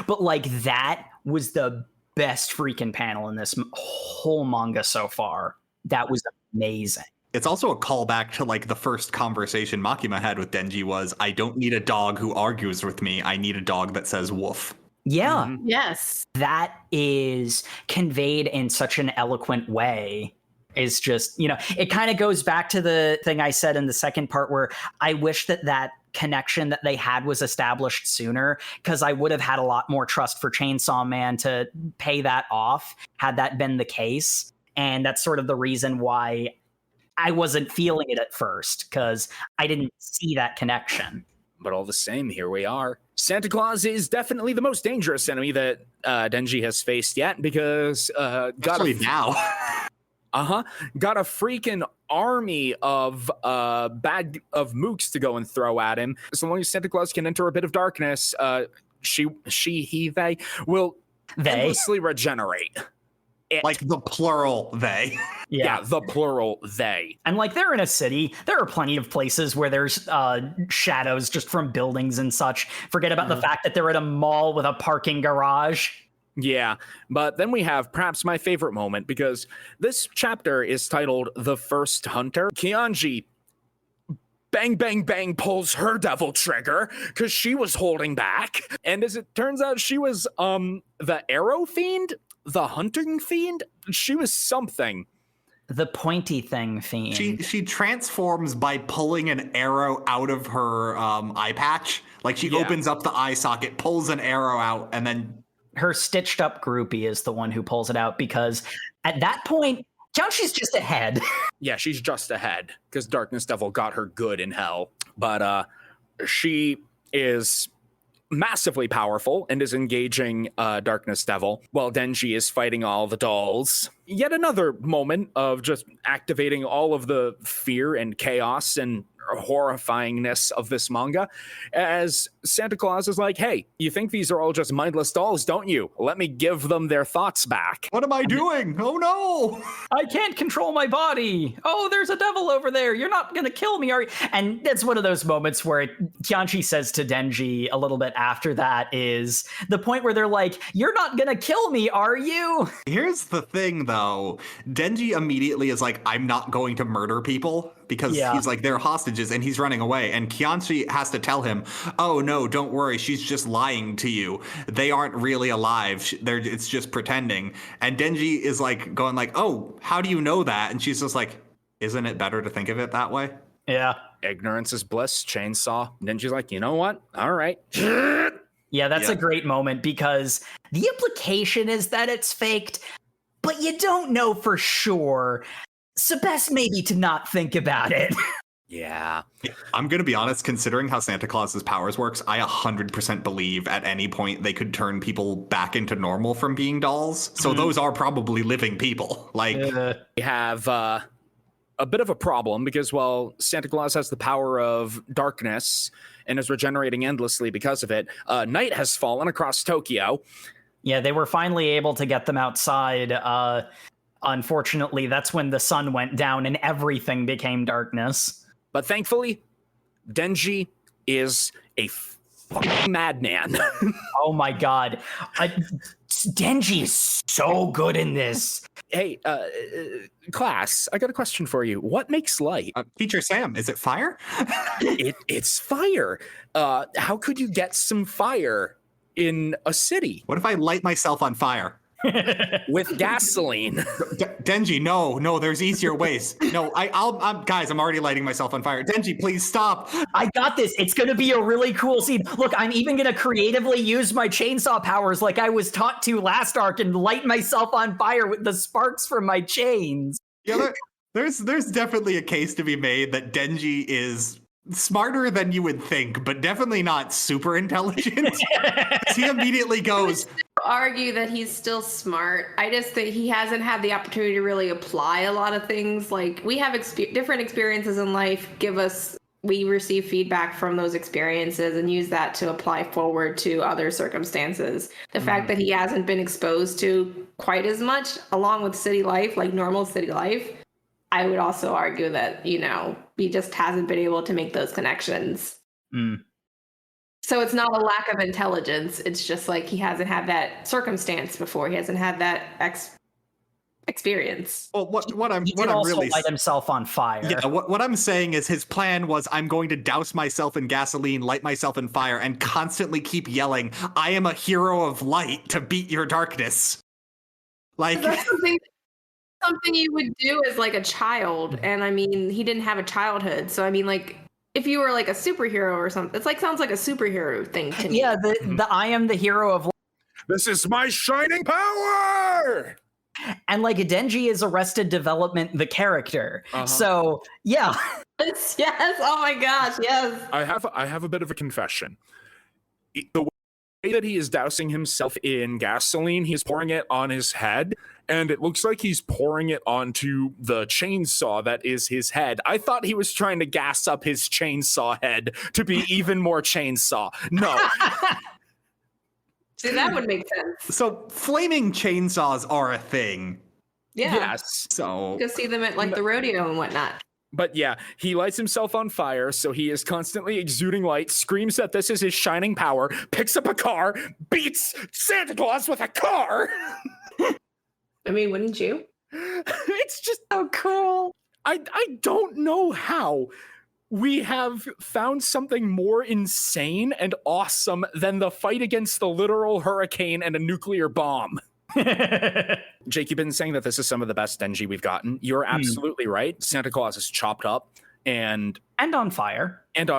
But like that was the best freaking panel in this whole manga so far. That was amazing. It's also a callback to like the first conversation Makima had with Denji was, I don't need a dog who argues with me. I need a dog that says woof. Yeah. Mm-hmm. Yes. That is conveyed in such an eloquent way. Is just, it kind of goes back to the thing I said in the second part where I wish that connection that they had was established sooner, because I would have had a lot more trust for Chainsaw Man to pay that off had that been the case. And that's sort of the reason why I wasn't feeling it at first, because I didn't see that connection. But all the same, here we are. Santa Claus is definitely the most dangerous enemy that Denji has faced yet, because got a freaking army of mooks to go and throw at him. So long as Santa Claus can enter a bit of darkness, they will endlessly regenerate. Like the plural they. Yeah, the plural they. And like they're in a city. There are plenty of places where there's shadows just from buildings and such. Forget about the fact that they're at a mall with a parking garage. Yeah, but then we have perhaps my favorite moment, because this chapter is titled The First Hunter. Kianji bang, bang, bang pulls her devil trigger because she was holding back. And as it turns out, she was the arrow fiend? The hunting fiend? She was something. The pointy thing fiend. She transforms by pulling an arrow out of her eye patch. Like she opens up the eye socket, pulls an arrow out, and then... Her stitched up groupie is the one who pulls it out, because at that point, she's just ahead. Yeah, she's just ahead, because Darkness Devil got her good in hell. But she is massively powerful and is engaging Darkness Devil while Denji is fighting all the dolls. Yet another moment of just activating all of the fear and chaos and horrifyingness of this manga, as Santa Claus is like, hey, you think these are all just mindless dolls, don't you? Let me give them their thoughts back. What am I doing? Oh no! I can't control my body. Oh, there's a devil over there. You're not gonna kill me, are you? And that's one of those moments where Kianchi says to Denji a little bit after that is the point where they're like, you're not gonna kill me, are you? Here's the thing though. Denji immediately is like, I'm not going to murder people, because he's like, they're hostages, and he's running away. And Kianchi has to tell him, oh no, don't worry, she's just lying to you. They aren't really alive. It's just pretending. And Denji is like going like, oh, how do you know that? And she's just like, isn't it better to think of it that way? Yeah. Ignorance is bliss, chainsaw. Denji's like, you know what? All right. Yeah, that's a great moment, because the implication is that it's faked, but you don't know for sure. So best maybe to not think about it. Yeah. I'm going to be honest, considering how Santa Claus's powers works, I 100% believe at any point they could turn people back into normal from being dolls. So those are probably living people. Like, we have a bit of a problem because, well, Santa Claus has the power of darkness and is regenerating endlessly because of it. Night has fallen across Tokyo. Yeah, they were finally able to get them outside. Unfortunately, that's when the sun went down and everything became darkness. But thankfully, Denji is a fucking madman. Oh my god. Denji is so good in this. Hey, class, I got a question for you. What makes light? Teacher Sam, is it fire? It's fire. How could you get some fire in a city What if I light myself on fire? with gasoline? Denji, no, there's easier ways. No, guys, I'm already lighting myself on fire. Denji, please stop. I got this. It's going to be a really cool scene. Look, I'm even going to creatively use my chainsaw powers like I was taught to last arc and light myself on fire with the sparks from my chains. Yeah, there's definitely a case to be made that Denji is smarter than you would think, but definitely not super intelligent. He immediately goes, argue that he's still smart. I just think he hasn't had the opportunity to really apply a lot of things. Like, we have different experiences in life. We receive feedback from those experiences and use that to apply forward to other circumstances. The fact that he hasn't been exposed to quite as much along with city life, like normal city life, I would also argue that, he just hasn't been able to make those connections. So it's not a lack of intelligence. It's just like he hasn't had that circumstance before. He hasn't had that experience. well, what I'm He did really also light himself on fire. Yeah, what I'm saying is his plan was I'm going to douse myself in gasoline, light myself in fire, and constantly keep yelling, I am a hero of light to beat your darkness. Like, That's something you would do as like a child. And I mean, he didn't have a childhood. So I mean, like, if you were like a superhero or something, it's like sounds like a superhero thing to me. Yeah, the I am the hero of. This is my shining power. And like Denji is Arrested Development, the character. So yeah. Yes. Oh my gosh. Yes. I have a bit of a confession. The way that he is dousing himself in gasoline, he's pouring it on his head, and it looks like he's pouring it onto the chainsaw that is his head. I thought he was trying to gas up his chainsaw head to be even more chainsaw. No. See, that would make sense. so flaming chainsaws are a thing. Yeah. Yes. So Go see them at like the rodeo and whatnot. But yeah, he lights himself on fire, so he is constantly exuding light, screams that this is his shining power, picks up a car, beats Santa Claus with a car. I mean, wouldn't you? It's just so cool. I don't know how we have found something more insane and awesome than the fight against the literal hurricane and a nuclear bomb. Jake, you've been saying that this is some of the best Denji we've gotten. You're absolutely right. Santa Claus is chopped up and on fire. And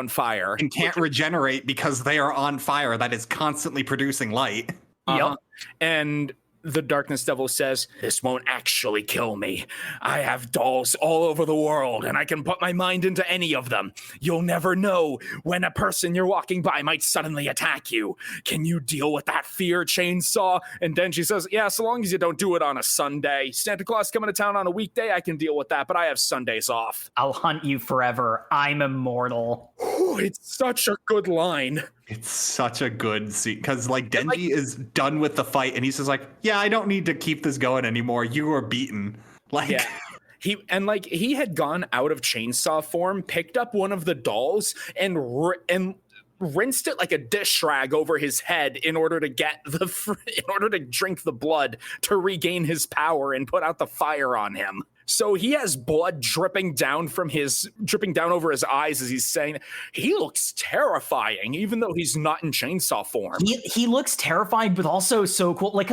can't regenerate because they are on fire that is constantly producing light. Yep. And the Darkness Devil says, this won't actually kill me. I have dolls all over the world, and I can put my mind into any of them. You'll never know when a person you're walking by might suddenly attack you. Can you deal with that fear, Chainsaw? And Denji says, yeah, so long as you don't do it on a Sunday. Santa Claus coming to town on a weekday, I can deal with that, but I have Sundays off. I'll hunt you forever. I'm immortal. It's such a good line. It's such a good scene because like Denji is done with the fight and he's just like, yeah, I don't need to keep this going anymore. You are beaten. Like, yeah. He had gone out of chainsaw form, picked up one of the dolls and rinsed it like a dish rag over his head in order to drink the blood to regain his power and put out the fire on him. So he has blood dripping down over his eyes as he's saying, he looks terrifying, even though he's not in chainsaw form. He looks terrifying, but also so cool. Like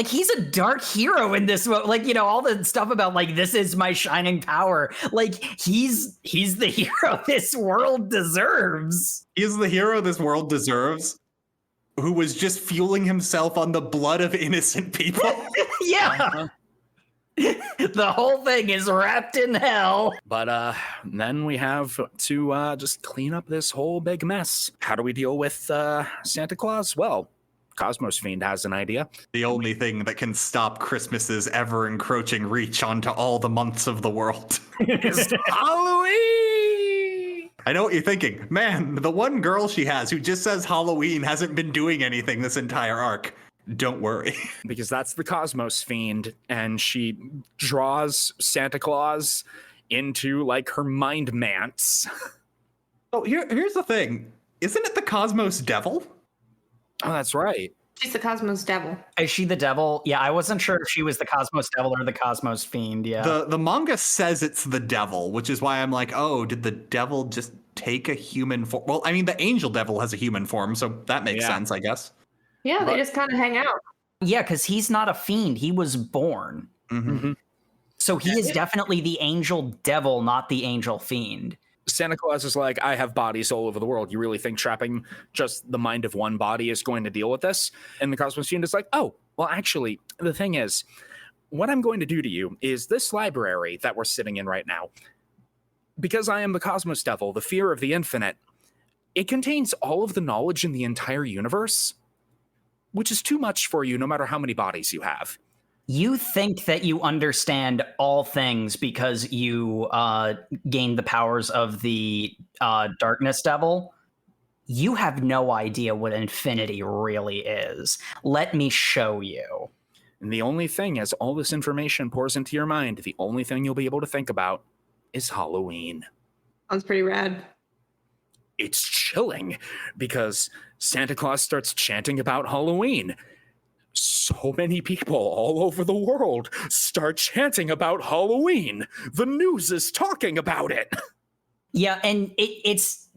he's a dark hero in this. Like, all the stuff about like, this is my shining power. Like he's the hero this world deserves. He's the hero this world deserves, who was just fueling himself on the blood of innocent people. Yeah. The whole thing is wrapped in hell. But then we have to just clean up this whole big mess. How do we deal with Santa Claus? Well, Cosmos Fiend has an idea. The only thing that can stop Christmas's ever-encroaching reach onto all the months of the world is Halloween! I know what you're thinking. Man, the one girl she has who just says Halloween hasn't been doing anything this entire arc. Don't worry. Because that's the Cosmos Fiend, and she draws Santa Claus into, like, her mind manse. Oh, here's the thing. Isn't it the Cosmos Devil? Oh, that's right. She's the Cosmos Devil. Is she the devil? Yeah, I wasn't sure if she was the Cosmos Devil or the Cosmos Fiend. Yeah. The manga says it's the devil, which is why I'm like, oh, did the devil just take a human form? Well, I mean, the angel devil has a human form, so that makes sense, I guess. Yeah, they just kind of hang out. Yeah, because he's not a fiend. He was born. Mm-hmm. So he is definitely the angel devil, not the angel fiend. Santa Claus is like, I have bodies all over the world. You really think trapping just the mind of one body is going to deal with this? And the Cosmos Fiend is like, oh, well, actually, the thing is, what I'm going to do to you is this library that we're sitting in right now, because I am the Cosmos Devil, the fear of the infinite, it contains all of the knowledge in the entire universe, which is too much for you no matter how many bodies you have. You think that you understand all things because you gained the powers of the Darkness Devil. You have no idea what infinity really is. Let me show you. And the only thing, as all this information pours into your mind, the only thing you'll be able to think about is Halloween. Sounds pretty rad. It's chilling because Santa Claus starts chanting about Halloween. So many people all over the world start chanting about Halloween. The news is talking about it. Yeah, and it's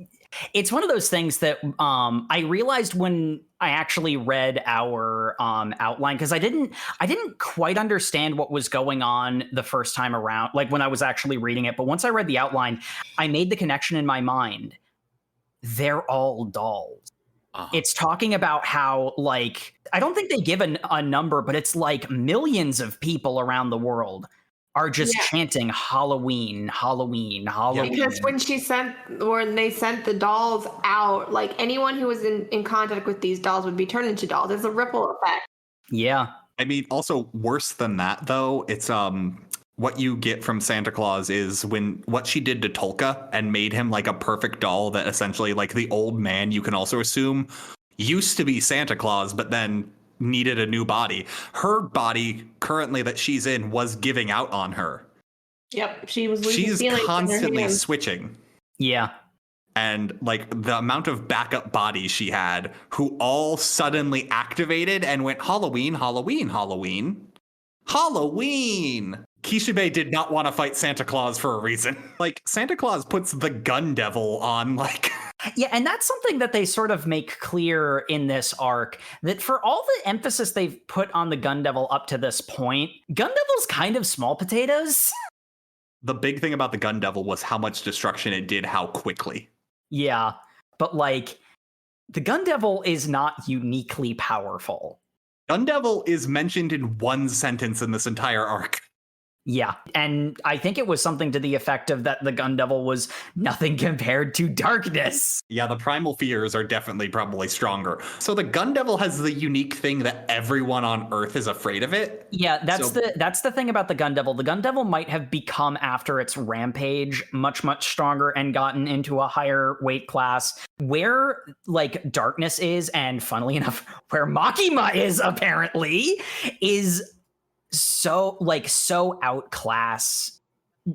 one of those things that I realized when I actually read our outline, because I didn't quite understand what was going on the first time around, like when I was actually reading it. But once I read the outline, I made the connection in my mind. They're all dolls. It's talking about how, like, I don't think they give a number, but it's like millions of people around the world are just chanting Halloween, Halloween, Halloween. Because when they sent the dolls out, like anyone who was in contact with these dolls would be turned into dolls. There's a ripple effect. Yeah. I mean, also worse than that, though, it's what you get from Santa Claus is what she did to Tolka and made him like a perfect doll that essentially, like, the old man, you can also assume, used to be Santa Claus, but then needed a new body. Her body currently that she's in was giving out on her. Yep, she was losing She's feelings in her constantly hands. switching. Yeah. And like the amount of backup bodies she had who all suddenly activated and went Halloween, Halloween, Halloween, Halloween. Kishibe did not want to fight Santa Claus for a reason. Like, Santa Claus puts the gun devil on, like... Yeah, and that's something that they sort of make clear in this arc, that for all the emphasis they've put on the gun devil up to this point, gun devil's kind of small potatoes. The big thing about the gun devil was how much destruction it did, how quickly. Yeah, but like, the gun devil is not uniquely powerful. Gun devil is mentioned in one sentence in this entire arc. Yeah, and I think it was something to the effect of that the gun devil was nothing compared to darkness. Yeah, the primal fears are definitely probably stronger. So the gun devil has the unique thing that everyone on Earth is afraid of it. Yeah, that's the thing about the gun devil. The gun devil might have become, after its rampage, much stronger and gotten into a higher weight class. Where like darkness is, and funnily enough, where Makima is apparently, is so outclassed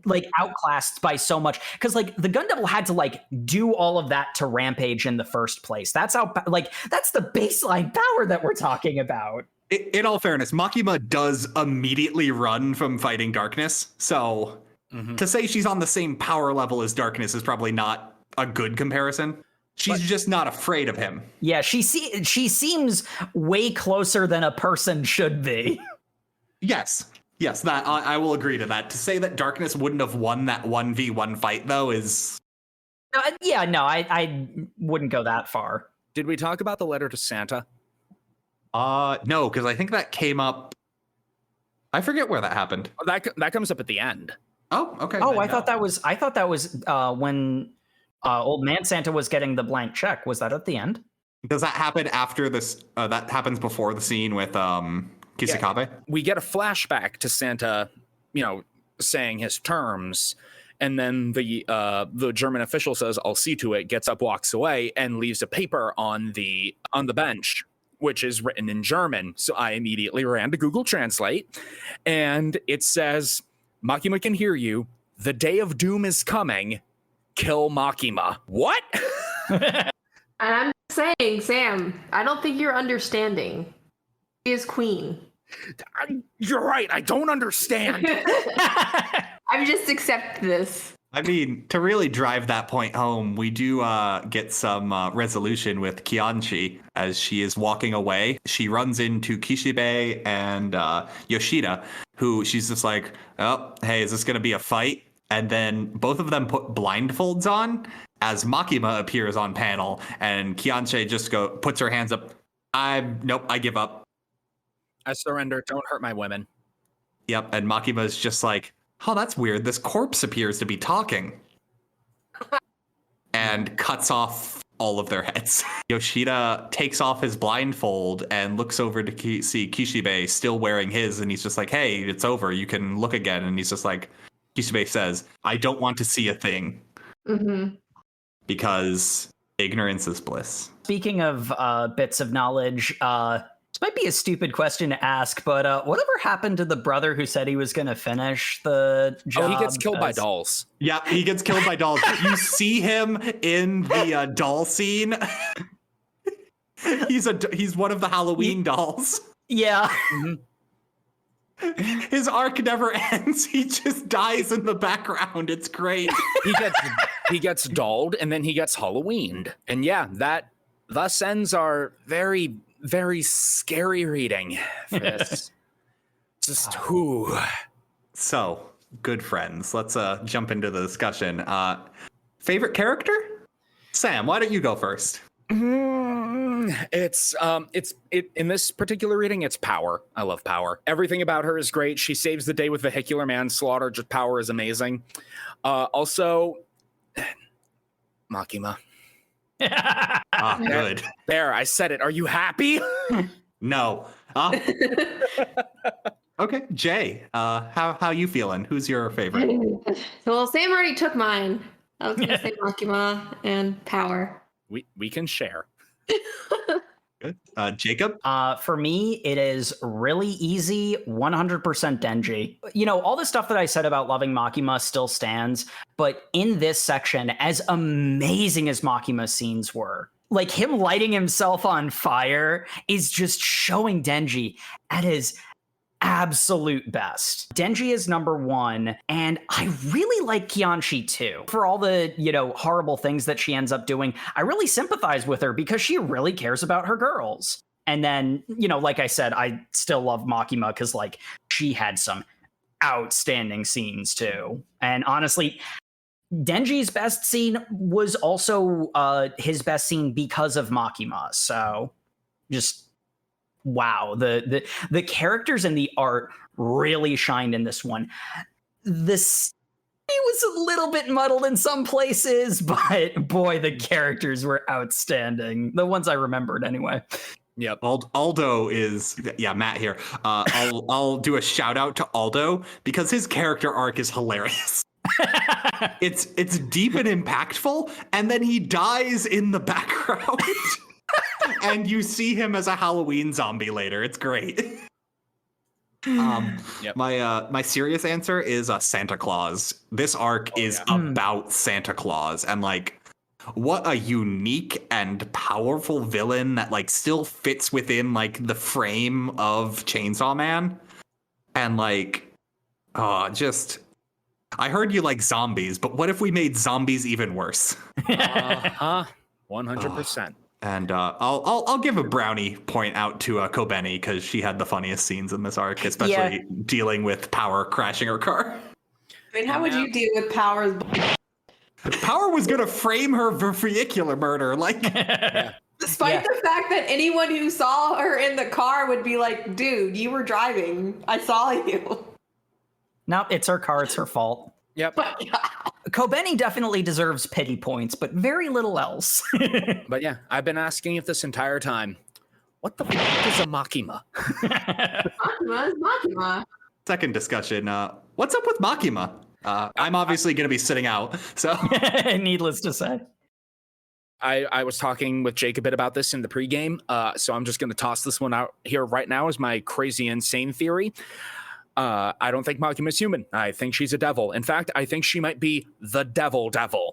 by so much, because like the gun devil had to like do all of that to rampage in the first place. That's how, like, that's the baseline power that we're talking about. In all fairness, Makima does immediately run from fighting darkness, so to say she's on the same power level as darkness is probably not a good comparison. She's just not afraid of him. Yeah, she seems way closer than a person should be. Yes, that I will agree to that. To say that darkness wouldn't have won that 1v1 fight, though, is... I wouldn't go that far. Did we talk about the letter to Santa? No, because I think that came up... I forget where that happened. That comes up at the end. Oh, okay. Oh, I thought that was when Old Man Santa was getting the blank check. Was that at the end? Does that happen after this? That happens before the scene with Kisakabe? Yeah. We get a flashback to Santa, saying his terms, and then the German official says, "I'll see to it," gets up, walks away, and leaves a paper on the bench, which is written in German. So I immediately ran to Google Translate, and it says, "Makima can hear you. The day of doom is coming. Kill Makima." What? And I'm saying, Sam, I don't think you're understanding. She is queen. You're right. I don't understand. I just accept this. I mean, to really drive that point home, we do get some resolution with Kianchi as she is walking away. She runs into Kishibe and Yoshida, who she's just like, oh, hey, is this going to be a fight? And then both of them put blindfolds on as Makima appears on panel, and Kianchi just puts her hands up. Nope, I give up. I surrender. Don't hurt my women. Yep, and Makima's just like, oh, that's weird. This corpse appears to be talking. And cuts off all of their heads. Yoshida takes off his blindfold and looks over to see Kishibe still wearing his, and he's just like, hey, it's over. You can look again. And he's just like, Kishibe says, I don't want to see a thing. Mm-hmm. Because ignorance is bliss. Speaking of bits of knowledge, this might be a stupid question to ask, but whatever happened to the brother who said he was going to finish the job? Oh, he gets killed by dolls. Yeah, he gets killed by dolls. You see him in the doll scene. He's one of the Halloween dolls. Yeah. Mm-hmm. His arc never ends. He just dies in the background. It's great. He gets dolled and then he gets Halloweened. And yeah, that thus ends our very, very scary reading for this. Just who. So, good friends. Let's jump into the discussion. Favorite character? Sam, why don't you go first? It's in this particular reading, it's Power. I love Power. Everything about her is great. She saves the day with vehicular manslaughter. Just Power is amazing. Also, Makima. Good. There, I said it. Are you happy? No. Okay, Jay. How you feeling? Who's your favorite? Well, Sam already took mine. I was gonna say Makima and Power. We can share. Good. Jacob? For me, it is really easy, 100% Denji. You know, all the stuff that I said about loving Makima still stands, but in this section, as amazing as Makima's scenes were, like him lighting himself on fire is just showing Denji at his absolute best. Denji is number one, and I really like Kianchi too. For all the, horrible things that she ends up doing, I really sympathize with her because she really cares about her girls. And then, like I said, I still love Makima because, like, she had some outstanding scenes too. And honestly, Denji's best scene was also his best scene because of Makima. So just wow, the characters and the art really shined in this one. It was a little bit muddled in some places, but boy, the characters were outstanding. The ones I remembered anyway. Yep. Aldo is, Matt here. I'll do a shout out to Aldo because his character arc is hilarious. It's deep and impactful, and then he dies in the background. And you see him as a Halloween zombie later. It's great. Yep. My serious answer is Santa Claus. This arc is about Santa Claus, and like, what a unique and powerful villain that like still fits within like the frame of Chainsaw Man. And like, I heard you like zombies, but what if we made zombies even worse? 100%. And I'll give a brownie point out to Kobeni because she had the funniest scenes in this arc, especially dealing with Power crashing her car. I mean, how would you deal with Power's? Power was gonna frame her for vehicular murder, like. Despite the fact that anyone who saw her in the car would be like, "Dude, you were driving. I saw you." No, it's her car. It's her fault. Yep. Kobeni definitely deserves pity points, but very little else. But yeah, I've been asking it this entire time. What the fuck is a Makima? Makima is Makima. Second discussion. What's up with Makima? I'm obviously going to be sitting out, so. Needless to say. I was talking with Jake a bit about this in the pregame, so I'm just going to toss this one out here right now as my crazy, insane theory. I don't think Makima's human. I think she's a devil. In fact, I think she might be the devil.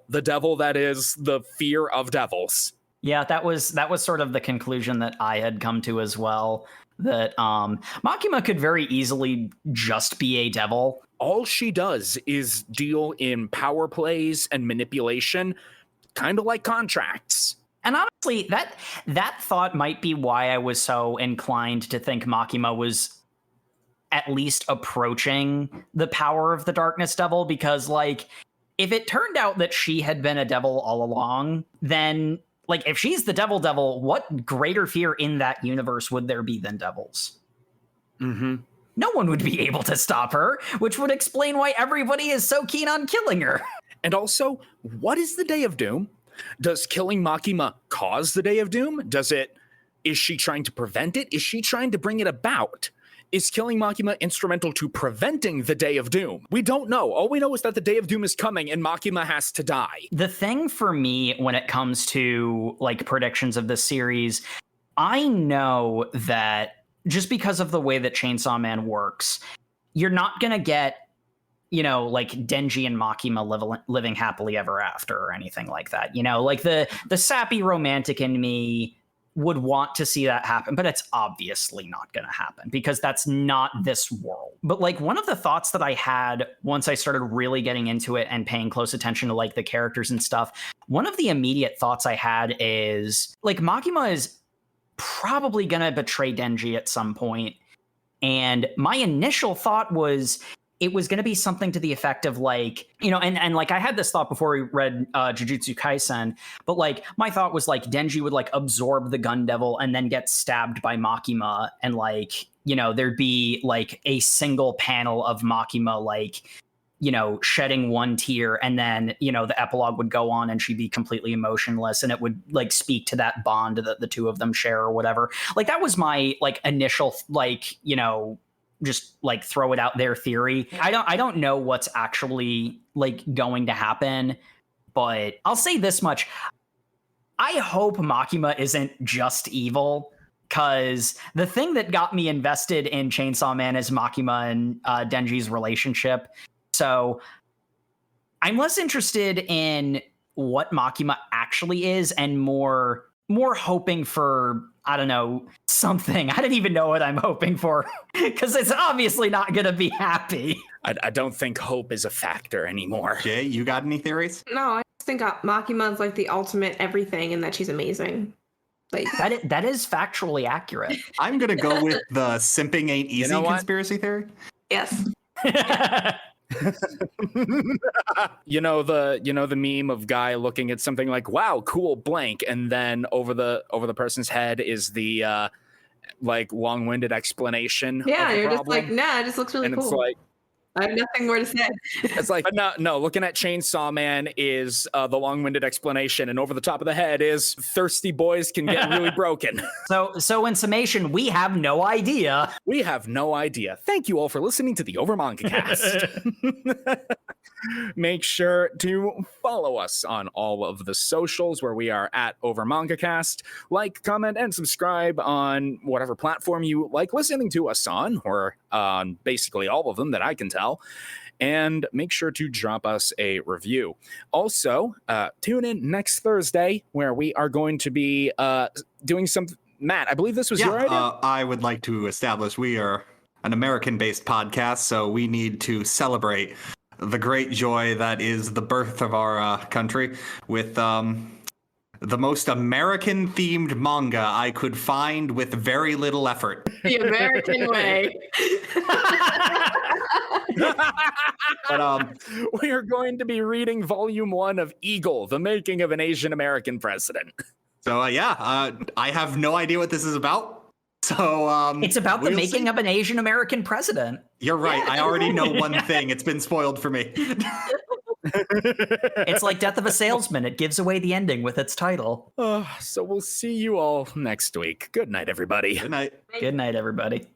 The devil that is the fear of devils. Yeah, that was sort of the conclusion that I had come to as well. That Makima could very easily just be a devil. All she does is deal in power plays and manipulation, kind of like contracts. And honestly, that thought might be why I was so inclined to think Makima was at least approaching the power of the Darkness Devil, because, like, if it turned out that she had been a devil all along, then, like, if she's the devil, what greater fear in that universe would there be than devils? Mm-hmm. No one would be able to stop her, which would explain why everybody is so keen on killing her. And also, what is the Day of Doom? Does killing Makima cause the Day of Doom? Is she trying to prevent it? Is she trying to bring it about? Is killing Makima instrumental to preventing the Day of Doom? We don't know. All we know is that the Day of Doom is coming and Makima has to die. The thing for me when it comes to, like, predictions of this series, I know that just because of the way that Chainsaw Man works, you're not going to get, you know, like, Denji and Makima living happily ever after or anything like that. You know, like, the sappy romantic in me would want to see that happen, but it's obviously not going to happen because that's not this world. But, like, one of the thoughts that I had once I started really getting into it and paying close attention to, like, the characters and stuff, one of the immediate thoughts I had is, like, Makima is probably going to betray Denji at some point. And my initial thought was it was going to be something to the effect of, like, you know, and like, I had this thought before we read Jujutsu Kaisen, but, like, my thought was, like, Denji would, like, absorb the Gun Devil and then get stabbed by Makima, and, like, you know, there'd be, like, a single panel of Makima, like, you know, shedding one tear, and then, you know, the epilogue would go on and she'd be completely emotionless, and it would, like, speak to that bond that the two of them share or whatever. Like, that was my, like, initial, like, you know, just, like, throw it out there theory. I don't know what's actually, like, going to happen, but I'll say this much. I hope Makima isn't just evil, because the thing that got me invested in Chainsaw Man is Makima and Denji's relationship. So I'm less interested in what Makima actually is and more hoping for, I don't know, something. I don't even know what I'm hoping for because it's obviously not going to be happy. I don't think hope is a factor anymore. Jay, you got any theories? No, I just think Makima is, like, the ultimate everything and that she's amazing. Like, that is factually accurate. I'm going to go with the simping ain't easy conspiracy theory. yes. You know the meme of guy looking at something like, wow, cool blank, and then over the person's head is the like, long-winded explanation. Yeah, you're problem. just like, nah, it just looks really and cool. It's like, I have nothing more to say. it's like, no, looking at Chainsaw Man is the long-winded explanation, and over the top of the head is thirsty boys can get really broken. So in summation, we have no idea. We have no idea. Thank you all for listening to the OverMangaCast. Make sure to follow us on all of the socials where we are at OverMangaCast. Like, comment, and subscribe on whatever platform you like listening to us on, or on basically all of them that I can tell. And make sure to drop us a review. Also, tune in next Thursday where we are going to be doing some... Matt, I believe this was your idea? I would like to establish we are an American-based podcast, so we need to celebrate the great joy that is the birth of our country with the most American-themed manga I could find with very little effort. The American way. But we are going to be reading Volume 1 of Eagle, The Making of an Asian American President. So I have no idea what this is about. So it's about the making of an Asian American president. You're right. I already know one thing. It's been spoiled for me. It's like Death of a Salesman. It gives away the ending with its title. So we'll see you all next week. Good night, everybody. Good night. Good night, everybody.